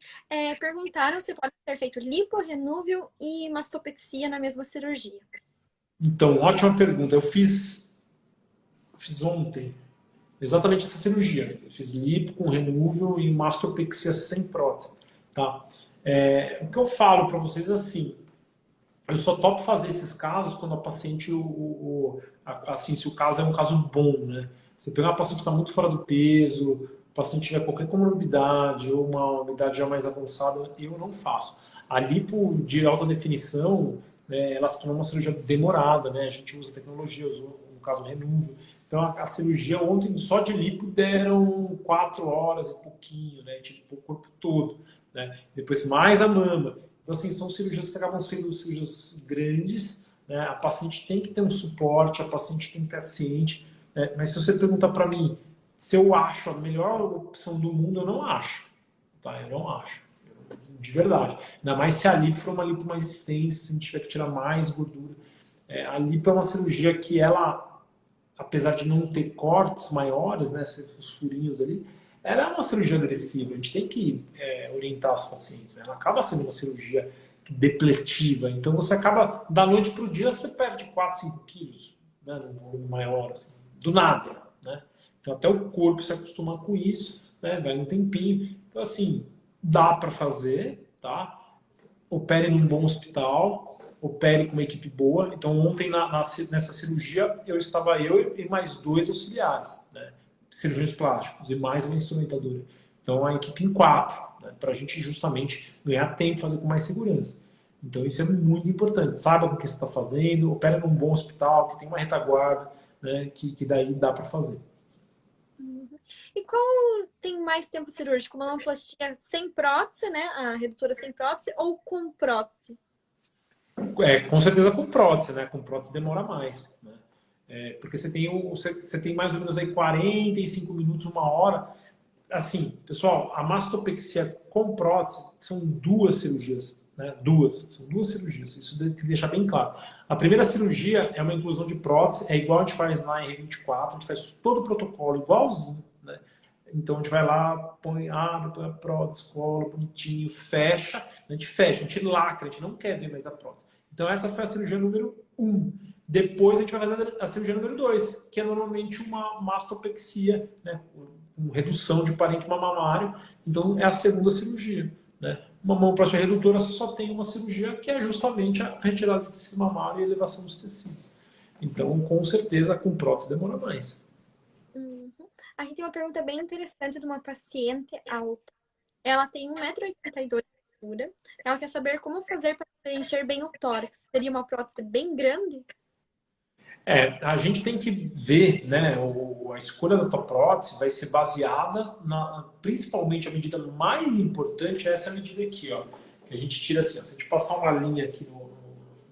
Speaker 1: Perguntaram se pode ser feito lipo, renúvio e mastopexia na mesma cirurgia.
Speaker 2: Então, ótima pergunta. Eu fiz ontem exatamente essa cirurgia. Eu fiz lipo com renúvel e mastopexia sem prótese, tá? O que eu falo para vocês é assim, eu só topo fazer esses casos quando a paciente, assim, se o caso é um caso bom, né? Você pegar uma paciente que está muito fora do peso, o paciente tiver qualquer comorbidade ou uma umidade já mais avançada, eu não faço. A lipo de alta definição, né, ela se tornou uma cirurgia demorada, né? A gente usa tecnologia, usou no caso renúvel. Então a cirurgia ontem só de lipo deram 4 horas e pouquinho, né? Tipo, o corpo todo, né? Depois mais a mama. Então, assim, são cirurgias que acabam sendo cirurgias grandes, né? A paciente tem que ter um suporte, a paciente tem que estar ciente, né? Mas se você perguntar para mim se eu acho a melhor opção do mundo, eu não acho, tá? Eu não acho, de verdade. Ainda mais se a lipo for uma lipo mais extensa, se a gente tiver que tirar mais gordura. A lipo é uma cirurgia que ela, apesar de não ter cortes maiores, né, os furinhos ali, ela é uma cirurgia agressiva. A gente tem que orientar os pacientes. Né? Ela acaba sendo uma cirurgia depletiva. Então você acaba, da noite para o dia, você perde 4, 5 quilos, né, num volume maior, assim, do nada. Né? Então até o corpo se acostuma com isso, né, vai um tempinho. Então assim, dá para fazer, tá? Opere num bom hospital, opere com uma equipe boa. Então, ontem, nessa cirurgia, estava eu e mais 2 auxiliares, né? Cirurgiões plásticos e mais uma instrumentadora. Então, a equipe em 4, né? Para a gente justamente ganhar tempo, fazer com mais segurança. Então, isso é muito importante. Saiba o que você está fazendo, opere num bom hospital, que tem uma retaguarda, né? Que daí dá para fazer.
Speaker 1: E qual tem mais tempo cirúrgico? Uma mamoplastia sem prótese, né? A redutora sem prótese ou com prótese?
Speaker 2: Com certeza com prótese, né? Com prótese demora mais, né? Porque você tem mais ou menos aí 45 minutos, uma hora. Assim, pessoal, a mastopexia com prótese são 2 cirurgias, né? São 2 cirurgias, isso tem que deixar bem claro. A primeira cirurgia é uma inclusão de prótese, é igual a gente faz na R24, a gente faz todo o protocolo igualzinho, né? Então a gente vai lá, abre, põe a prótese, cola bonitinho, fecha, a gente lacra, a gente não quer ver mais a prótese. Então essa foi a cirurgia número 1. Depois a gente vai fazer a cirurgia número 2, que é normalmente uma mastopexia, né, com redução de parênquima mamário. Então é a segunda cirurgia. Né? Uma mamoplastia redutora só tem uma cirurgia, que é justamente a retirada do tecido mamário e a elevação dos tecidos. Então, com certeza, com prótese demora mais.
Speaker 1: Uhum. Aqui tem uma pergunta bem interessante de uma paciente alta. Ela tem 1,82 m de altura. Ela quer saber como fazer para preencher bem o tórax. Seria uma prótese bem grande?
Speaker 2: A gente tem que ver, né, a escolha da tua prótese vai ser baseada principalmente a medida mais importante é essa medida aqui, ó, que a gente tira assim, ó, se a gente passar uma linha aqui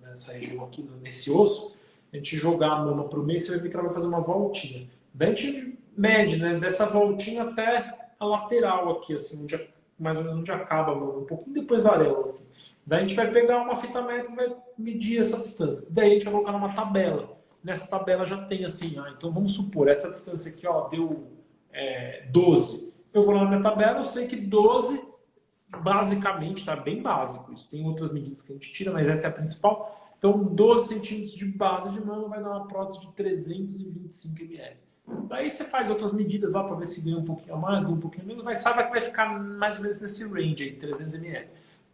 Speaker 2: nessa região aqui, nesse osso, a gente jogar a mama para o meio, você vai ver que ela vai fazer uma voltinha. Daí a gente mede, né, dessa voltinha até a lateral aqui, assim, mais ou menos onde acaba a mama, um pouquinho depois da areola, assim. Daí a gente vai pegar uma fita métrica e vai medir essa distância. Daí a gente vai colocar numa tabela. Nessa tabela já tem assim, então vamos supor, essa distância aqui ó, deu 12. Eu vou lá na minha tabela, eu sei que 12, basicamente, tá bem básico. Isso tem outras medidas que a gente tira, mas essa é a principal. Então, 12 centímetros de base de mama vai dar uma prótese de 325 ml. Daí você faz outras medidas lá para ver se ganha um pouquinho a mais, ganha um pouquinho a menos, mas sabe que vai ficar mais ou menos nesse range aí, 300 ml.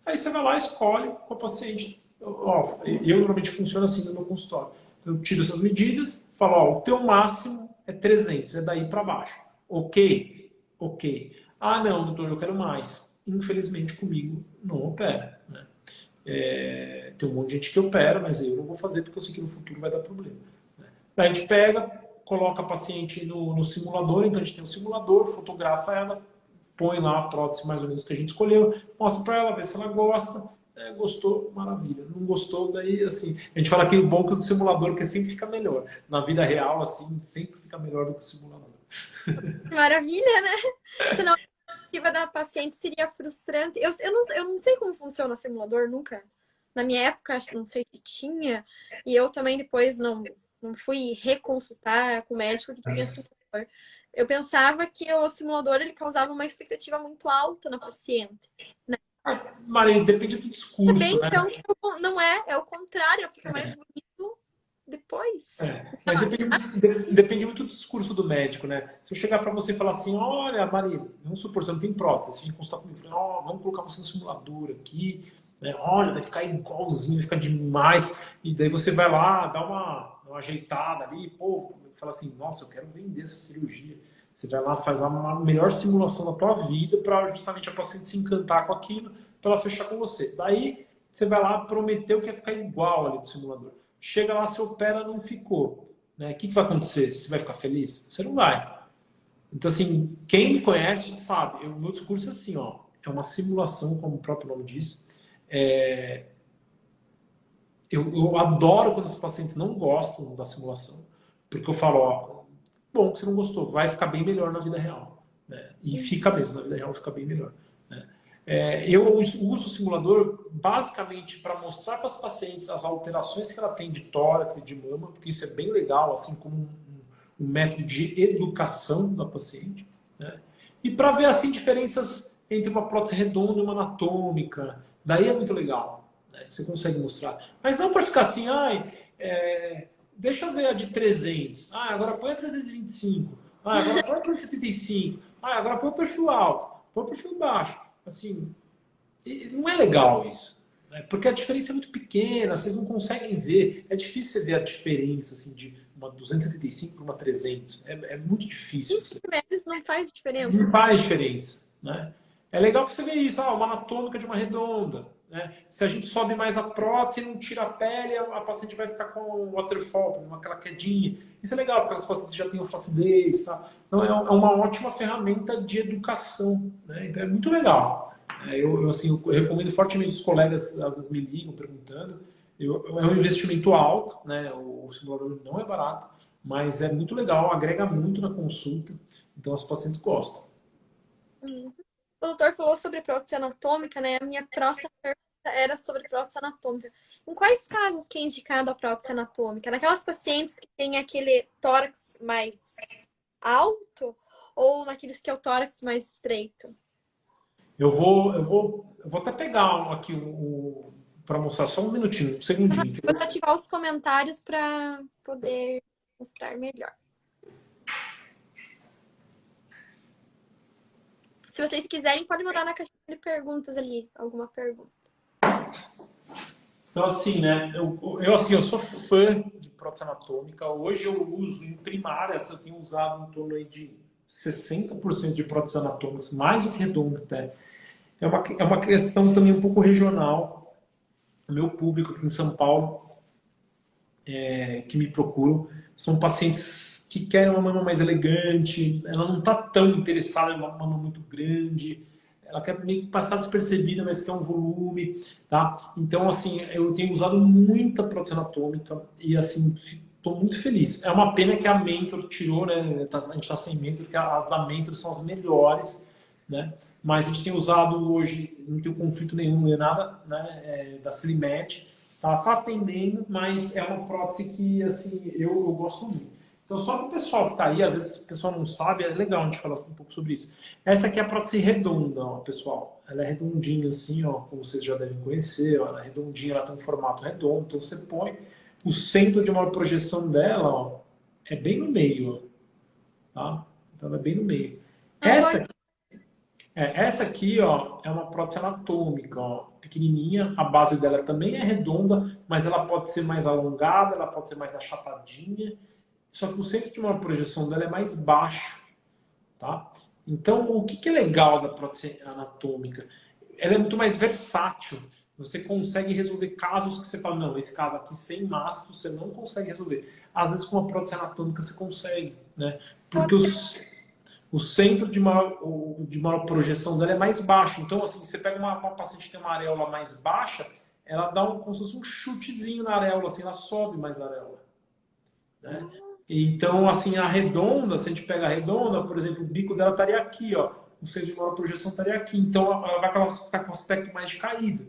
Speaker 2: Aí você vai lá, escolhe com a paciente. Eu normalmente funciona assim no meu consultório. Eu tiro essas medidas, falo, ó, o teu máximo é 300, é daí para baixo. Ok? Ok. Ah, não, doutor, eu quero mais. Infelizmente, comigo, não opera. Né? Tem um monte de gente que opera, mas eu não vou fazer porque eu sei que no futuro vai dar problema. Né? Daí a gente pega, coloca a paciente no simulador, então a gente tem um simulador, fotografa ela, põe lá a prótese mais ou menos que a gente escolheu, mostra para ela, vê se ela gosta. Gostou, maravilha. Não gostou, daí assim. A gente fala que o bom é que o simulador que sempre fica melhor. Na vida real, assim, sempre fica melhor do que o simulador.
Speaker 1: Maravilha, né? Senão a expectativa da paciente seria frustrante. Eu não sei como funciona o simulador, nunca. Na minha época, não sei se tinha. E eu também depois não fui reconsultar com o médico que tinha simulador. Eu pensava que o simulador ele causava uma expectativa muito alta na paciente.
Speaker 2: Maria, depende do discurso,
Speaker 1: Bem,
Speaker 2: né?
Speaker 1: então, que não é o contrário, fica mais bonito depois.
Speaker 2: Mas depende muito do discurso do médico, né? Se eu chegar para você e falar assim, olha, Maria, vamos supor, você não tem prótese, se a gente consultar comigo, vamos colocar você no simulador aqui, né? Olha, vai ficar igualzinho, vai ficar demais, e daí você vai lá, dá uma ajeitada ali, pô, fala assim, nossa, eu quero vender essa cirurgia. Você vai lá, faz uma melhor simulação da tua vida para justamente a paciente se encantar com aquilo, para ela fechar com você. Daí você vai lá, prometeu que ia ficar igual ali do simulador. Chega lá, se opera, não ficou. Né? O que vai acontecer? Você vai ficar feliz? Você não vai. Então, assim, quem me conhece sabe. O meu discurso é assim, ó. É uma simulação, como o próprio nome diz. Eu adoro quando os pacientes não gostam da simulação. Porque eu falo, ó, bom que você não gostou, vai ficar bem melhor na vida real. Né? E fica mesmo, na vida real fica bem melhor. Né? Eu uso o simulador basicamente para mostrar para as pacientes as alterações que ela tem de tórax e de mama, porque isso é bem legal, assim como um método de educação da paciente. Né? E para ver assim diferenças entre uma prótese redonda e uma anatômica. Daí é muito legal. Né? Você consegue mostrar. Mas não para ficar assim, deixa eu ver a de 300. Agora põe a 325. Agora põe a 375. Agora põe o perfil alto. Põe o perfil baixo. Assim, não é legal isso. Né? Porque a diferença é muito pequena, vocês não conseguem ver. É difícil você ver a diferença assim, de uma 275 para uma 300. É muito difícil.
Speaker 1: 20 metros não faz diferença.
Speaker 2: Não faz diferença. Né? É legal para você ver isso. Uma anatômica de uma redonda. Né? Se a gente sobe mais a prótese e não tira a pele, a paciente vai ficar com waterfall, aquela quedinha. Isso é legal, porque as pacientes já têm flacidez. Tá? Então, é uma ótima ferramenta de educação. Né? Então, é muito legal. Eu recomendo fortemente os colegas, às vezes me ligam perguntando. É um investimento alto, né? O simulador não é barato, mas é muito legal, agrega muito na consulta. Então, as pacientes gostam.
Speaker 1: O doutor falou sobre prótese anatômica, né? A minha próxima pergunta era sobre prótese anatômica. Em quais casos que é indicado a prótese anatômica? Naquelas pacientes que têm aquele tórax mais alto ou naqueles que é o tórax mais estreito?
Speaker 2: Eu vou até pegar aqui para mostrar só um minutinho, um segundinho.
Speaker 1: Vou ativar os comentários para poder mostrar melhor. Se vocês quiserem, pode mandar na caixinha de perguntas ali, alguma pergunta.
Speaker 2: Então, assim, né? Eu sou fã de prótese anatômica. Hoje eu uso em primária, eu tenho usado em torno aí de 60% de próteses anatômicas, mais do que redonda até. É uma questão também um pouco regional. O meu público aqui em São Paulo, que me procuram, são pacientes que querem uma mama mais elegante, ela não está tão interessada em uma mama muito grande, ela quer meio que passar despercebida, mas quer um volume, tá? Então, assim, eu tenho usado muita prótese anatômica e, assim, estou muito feliz. É uma pena que a Mentor tirou, né? A gente está sem Mentor, porque as da Mentor são as melhores, né? Mas a gente tem usado hoje, não tem conflito nenhum, nem nada, né? Da Silimed, tá atendendo, mas é uma prótese que, assim, eu gosto muito. Então, só para o pessoal que está aí, às vezes o pessoal não sabe, é legal a gente falar um pouco sobre isso. Essa aqui é a prótese redonda, ó, pessoal. Ela é redondinha assim, ó, como vocês já devem conhecer. Ó, ela é redondinha, ela tem um formato redondo. Então, você põe o centro de maior projeção dela, ó, é bem no meio, ó, tá? Então, ela é bem no meio. Essa aqui, ó, é uma prótese anatômica, ó, pequenininha. A base dela também é redonda, mas ela pode ser mais alongada, ela pode ser mais achatadinha. Só que o centro de maior projeção dela é mais baixo, tá? Então, o que é legal da prótese anatômica? Ela é muito mais versátil. Você consegue resolver casos que você fala, não, esse caso aqui sem mastro você não consegue resolver. Às vezes, com uma prótese anatômica você consegue, né? Porque o centro de maior projeção dela é mais baixo. Então, assim, você pega uma paciente que tem uma areola mais baixa, ela dá como se fosse um chutezinho na areola, assim, ela sobe mais a areola, né? Então, assim, a redonda, se a gente pega a redonda, por exemplo, o bico dela estaria aqui, ó. O centro de maior projeção estaria aqui. Então, ela vai ficar com aspecto mais de caída.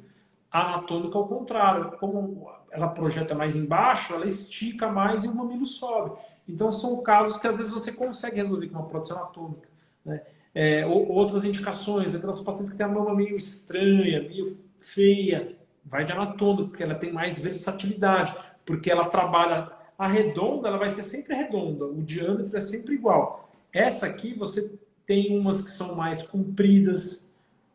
Speaker 2: A anatômica, ao contrário. Como ela projeta mais embaixo, ela estica mais e o mamilo sobe. Então, são casos que, às vezes, você consegue resolver com uma prótese anatômica, né? Outras indicações, aquelas pacientes que têm a mama meio estranha, meio feia, vai de anatômica, porque ela tem mais versatilidade, porque ela trabalha... A redonda, ela vai ser sempre redonda, o diâmetro é sempre igual. Essa aqui, você tem umas que são mais compridas,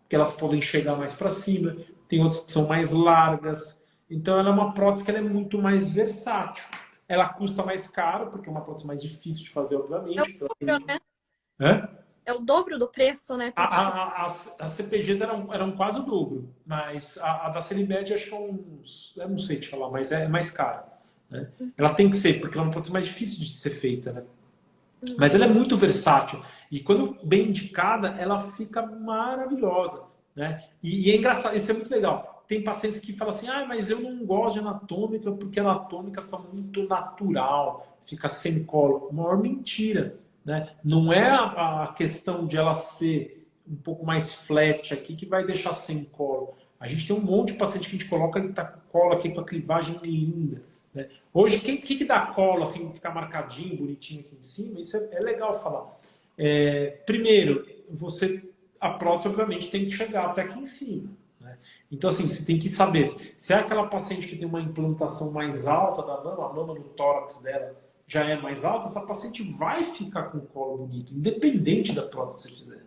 Speaker 2: que elas podem chegar mais para cima, tem outras que são mais largas. Então, ela é uma prótese que ela é muito mais versátil. Ela custa mais caro, porque é uma prótese mais difícil de fazer, obviamente.
Speaker 1: É o dobro do preço, né?
Speaker 2: As CPGs eram quase o dobro, mas a da Celimed acho que é uns... Eu não sei te falar, mas é mais cara. Né? Ela tem que ser, porque ela pode ser mais difícil de ser feita, né? Mas ela é muito versátil e quando bem indicada ela fica maravilhosa, né? E é engraçado, isso é muito legal. Tem pacientes que falam assim, mas eu não gosto de anatômica porque a anatômica fica muito natural, fica sem colo. Maior mentira, né? Não é a questão de ela ser um pouco mais flat aqui que vai deixar sem colo. A gente tem um monte de paciente que a gente coloca e tá com colo aqui com a clivagem linda. Né? Hoje, o que dá colo, assim, ficar marcadinho, bonitinho aqui em cima, isso é legal falar. Primeiro, a prótese, obviamente, tem que chegar até aqui em cima. Né? Então, assim, você tem que saber se é aquela paciente que tem uma implantação mais alta da mama, a mama no tórax dela já é mais alta, essa paciente vai ficar com o colo bonito, independente da prótese que você fizer.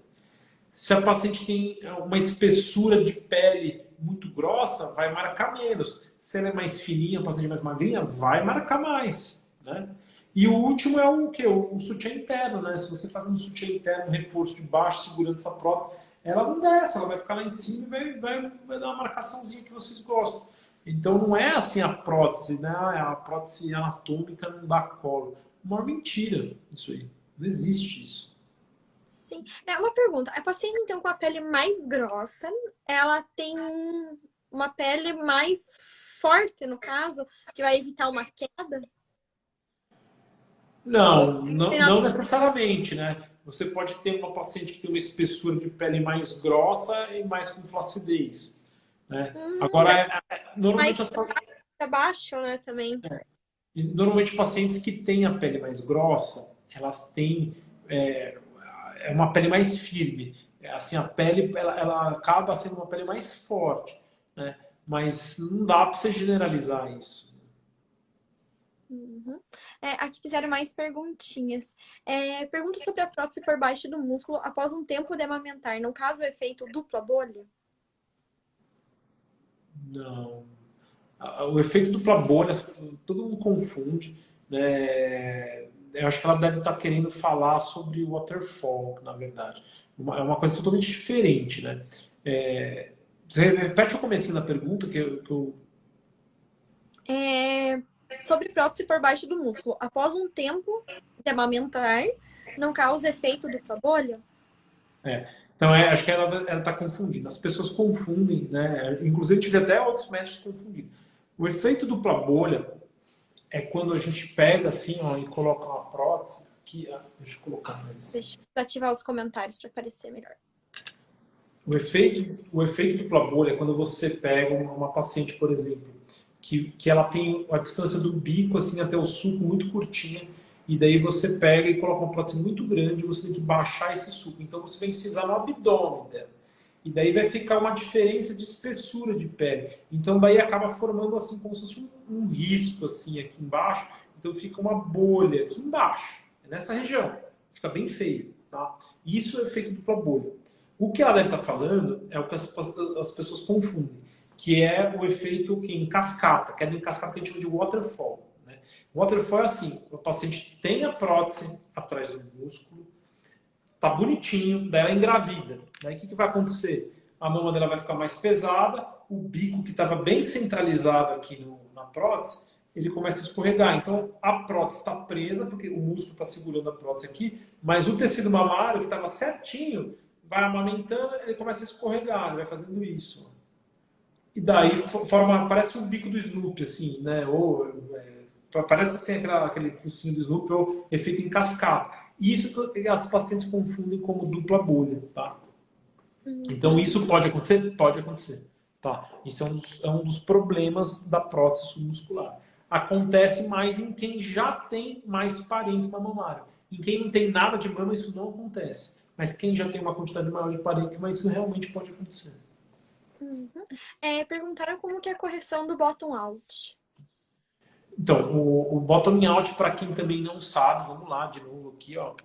Speaker 2: Se a paciente tem uma espessura de pele muito grossa, vai marcar menos. Se ela é mais fininha, a paciente mais magrinha, vai marcar mais. Né? E o último é o quê? O sutiã interno. Né? Se você fazer um sutiã interno, um reforço de baixo, segurando essa prótese, ela não desce, ela vai ficar lá em cima e vai dar uma marcaçãozinha que vocês gostam. Então não é assim a prótese, né? A prótese anatômica não dá colo. Uma mentira isso aí. Não existe isso.
Speaker 1: Sim. Uma pergunta. A paciente, então, com a pele mais grossa, ela tem uma pele mais forte, no caso, que vai evitar uma queda?
Speaker 2: Não necessariamente, né? Você pode ter uma paciente que tem uma espessura de pele mais grossa e mais com flacidez. Né? Agora, normalmente
Speaker 1: mais para baixo, né, também.
Speaker 2: Normalmente pacientes que têm a pele mais grossa, elas têm é uma pele mais firme. Assim, a pele ela acaba sendo uma pele mais forte, né? Mas não dá para você generalizar isso.
Speaker 1: Uhum. Aqui fizeram mais perguntinhas. Pergunta sobre a prótese por baixo do músculo após um tempo de amamentar. Não causa o efeito dupla bolha?
Speaker 2: Não. O efeito dupla bolha, todo mundo confunde, né? Eu acho que ela deve estar querendo falar sobre o waterfall, na verdade. É uma coisa totalmente diferente, né? Você repete o comecinho da pergunta que eu...
Speaker 1: Sobre prótese por baixo do músculo. Após um tempo de amamentar, não causa efeito dupla bolha?
Speaker 2: Então, acho que ela está confundindo. As pessoas confundem, né? Inclusive, tive até outros médicos confundindo. O efeito dupla bolha é quando a gente pega assim, ó, e coloca uma prótese aqui, ó, deixa eu colocar mais.
Speaker 1: Deixa eu ativar os comentários para aparecer melhor.
Speaker 2: O efeito dupla bolha é quando você pega uma paciente, por exemplo, que ela tem a distância do bico assim até o sulco muito curtinha, e daí você pega e coloca uma prótese muito grande, você tem que baixar esse sulco. Então você vai incisar no abdômen dela. E daí vai ficar uma diferença de espessura de pele. Então daí acaba formando assim como se fosse um risco assim aqui embaixo. Então fica uma bolha aqui embaixo, nessa região. Fica bem feio, tá? Isso é o efeito dupla bolha. O que ela deve estar falando é o que as pessoas confundem, que é o efeito que em cascata, que é em cascata que a gente chama de waterfall. Né? Waterfall é assim, o paciente tem a prótese atrás do músculo, tá bonitinho, daí ela engravida. Daí o que vai acontecer? A mama dela vai ficar mais pesada, o bico que estava bem centralizado aqui na prótese, ele começa a escorregar. Então a prótese está presa, porque o músculo está segurando a prótese aqui, mas o tecido mamário, que estava certinho, vai amamentando, ele começa a escorregar, ele vai fazendo isso. E daí parece um bico do Snoopy, assim, né? Parece assim aquele focinho do Snoopy ou efeito em cascata. Isso que as pacientes confundem como dupla bolha, tá? Então isso pode acontecer? Pode acontecer, tá? Isso é um dos problemas da prótese submuscular. Acontece mais em quem já tem mais parênquima mamário. Em quem não tem nada de mama, isso não acontece. Mas quem já tem uma quantidade maior de parênquima, isso realmente pode acontecer.
Speaker 1: Uhum. Perguntaram como que é a correção do bottom out.
Speaker 2: Então, o bottom out, para quem também não sabe, vamos lá de novo aqui, ó.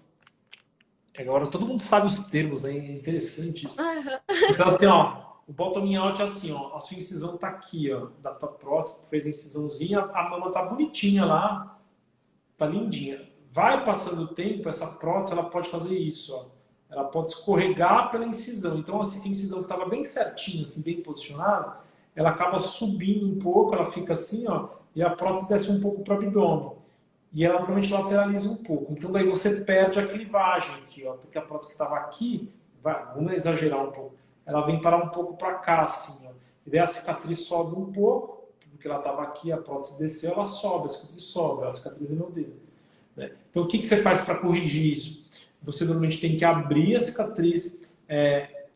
Speaker 2: Agora todo mundo sabe os termos, né? É interessante isso.
Speaker 1: Uhum.
Speaker 2: Então, assim, ó, o bottom out é assim, ó, a sua incisão tá aqui, ó, da tua próxima, fez a incisãozinha, a mama tá bonitinha lá, tá lindinha. Vai passando o tempo, essa prótese, ela pode fazer isso, ó. Ela pode escorregar pela incisão. Então, assim, a incisão que estava bem certinha, assim, bem posicionada, ela acaba subindo um pouco, ela fica assim, ó, e a prótese desce um pouco para o abdômen. E ela normalmente lateraliza um pouco. Então, daí você perde a clivagem aqui, ó, porque a prótese que estava aqui, vamos exagerar um pouco, ela vem parar um pouco para cá, assim, ó. E daí a cicatriz sobe um pouco, porque ela estava aqui, a prótese desceu, ela sobe, a cicatriz sobe, a cicatriz é meu dedo. Né? Então, o que você faz para corrigir isso? Você normalmente tem que abrir a cicatriz,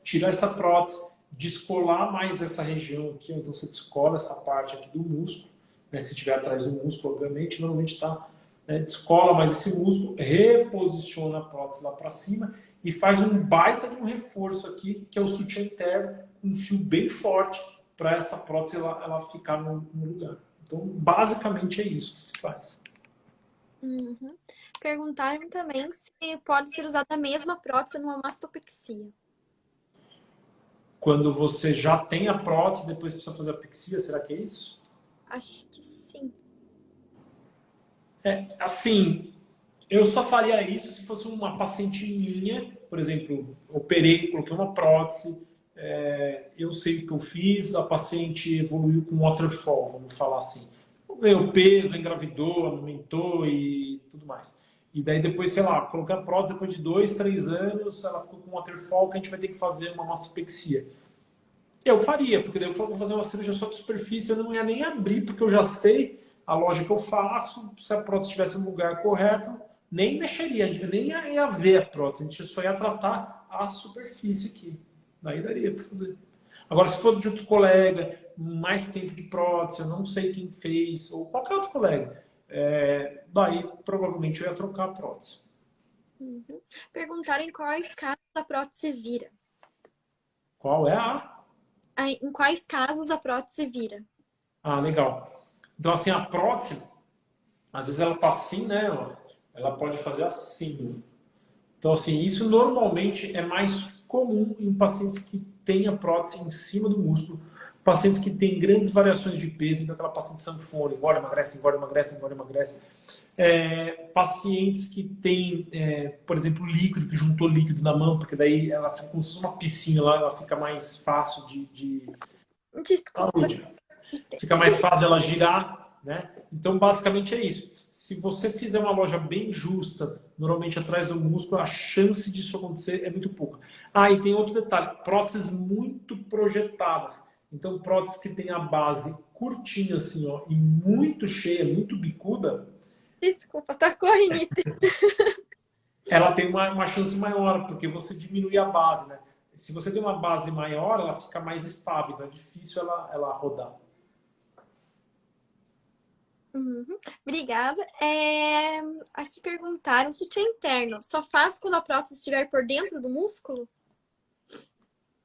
Speaker 2: tirar essa prótese, descolar mais essa região aqui, então você descola essa parte aqui do músculo, né? Se estiver atrás do músculo, obviamente, normalmente está, né? Descola mais esse músculo, reposiciona a prótese lá para cima e faz um baita de um reforço aqui, que é o sutiã interno, um fio bem forte para essa prótese ela ficar no lugar. Então, basicamente é isso que se faz.
Speaker 1: Uhum. Perguntaram também se pode ser usada a mesma prótese numa mastopexia.
Speaker 2: Quando você já tem a prótese, depois precisa fazer a pexia, será que é isso?
Speaker 1: Acho que sim.
Speaker 2: Assim, eu só faria isso se fosse uma paciente minha, por exemplo, operei, coloquei uma prótese, eu sei o que eu fiz, a paciente evoluiu com waterfall, vamos falar assim. Ganhou peso, engravidou, amamentou e tudo mais. E daí depois, sei lá, coloquei a prótese depois de 2, 3 anos, ela ficou com waterfall, que a gente vai ter que fazer uma mastopexia. Eu faria, porque daí eu vou fazer uma cirurgia só de superfície, eu não ia nem abrir, porque eu já sei a loja que eu faço, se a prótese estivesse no lugar correto, nem mexeria, nem ia ver a prótese, a gente só ia tratar a superfície aqui. Daí daria para fazer. Agora, se for de outro colega, mais tempo de prótese, eu não sei quem fez, ou qualquer outro colega, daí provavelmente eu ia trocar a prótese.
Speaker 1: Uhum. Perguntaram em quais casos a prótese vira.
Speaker 2: Qual é a?
Speaker 1: Em quais casos a prótese vira?
Speaker 2: Ah, legal. Então, assim, a prótese, às vezes ela tá assim, né? Ó, ela pode fazer assim. Então, assim, isso normalmente é mais comum em pacientes que têm a prótese em cima do músculo, pacientes que têm grandes variações de peso, então aquela paciente sanfona, engorda, emagrece, engorda, emagrece. Pacientes que têm, por exemplo, líquido, que juntou líquido na mão, porque daí ela fica como se fosse uma piscina lá, ela fica mais fácil de
Speaker 1: Desculpa.
Speaker 2: saúde. Fica mais fácil ela girar, né? Então, basicamente é isso. Se você fizer uma loja bem justa, normalmente atrás do músculo, a chance disso acontecer é muito pouca. Ah, e tem outro detalhe: próteses muito projetadas. Então, próteses que tem a base curtinha assim, ó, e muito cheia, muito bicuda,
Speaker 1: Desculpa, tá correndo.
Speaker 2: ela tem uma chance maior, porque você diminui a base, né? Se você tem uma base maior, ela fica mais estável, então é difícil ela rodar.
Speaker 1: Uhum. Obrigada. Aqui perguntaram, sutiã interno só faz quando a prótese estiver por dentro do músculo?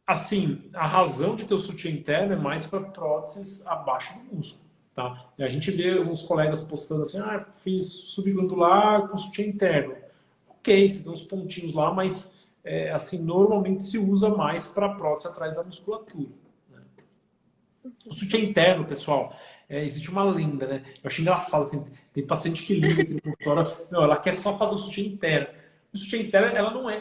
Speaker 2: Assim, a razão de ter o sutiã interno é mais para próteses abaixo do músculo, tá? E a gente vê uns colegas postando assim, ah, fiz subglandular com sutiã interno. Ok, você tem uns pontinhos lá, mas assim, normalmente se usa mais para prótese atrás da musculatura. Né? O sutiã interno, pessoal, existe uma lenda, né? Eu acho engraçado, assim, tem paciente que liga aqui no consultório, não, ela quer só fazer o sutiã interno. O sutiã interno,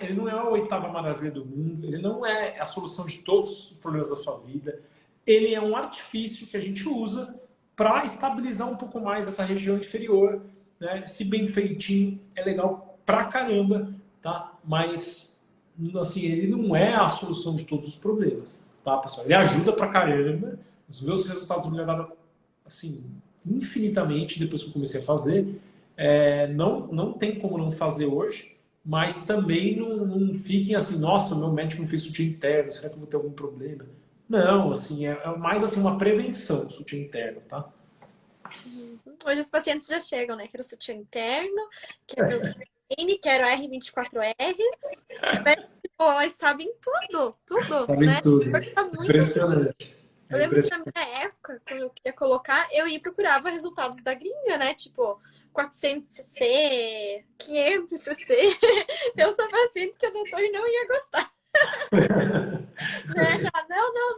Speaker 2: ele não é a oitava maravilha do mundo, ele não é a solução de todos os problemas da sua vida. Ele é um artifício que a gente usa para estabilizar um pouco mais essa região inferior, né? Se bem feitinho, é legal pra caramba, tá? Mas, assim, ele não é a solução de todos os problemas, tá, pessoal? Ele ajuda pra caramba. Os meus resultados melhoraram, assim, infinitamente depois que eu comecei a fazer. Não tem como não fazer hoje, mas também não fiquem assim, nossa, meu médico não fez sutiã interno, será que eu vou ter algum problema? Não, assim, é mais assim uma prevenção, sutiã interno, tá?
Speaker 1: Uhum. Hoje os pacientes já chegam, né? Quero sutiã interno, quero N, quero R24R, né? Pô, elas sabem tudo,
Speaker 2: Sabem
Speaker 1: né?
Speaker 2: tudo.
Speaker 1: Tá muito.
Speaker 2: Impressionante.
Speaker 1: Eu
Speaker 2: É
Speaker 1: lembro que na
Speaker 2: impressionante.
Speaker 1: minha época, quando eu queria colocar, eu ia e procurava resultados da gringa, né? Tipo, 400 cc, 500 cc. Eu sou paciente que o doutor não ia gostar, né?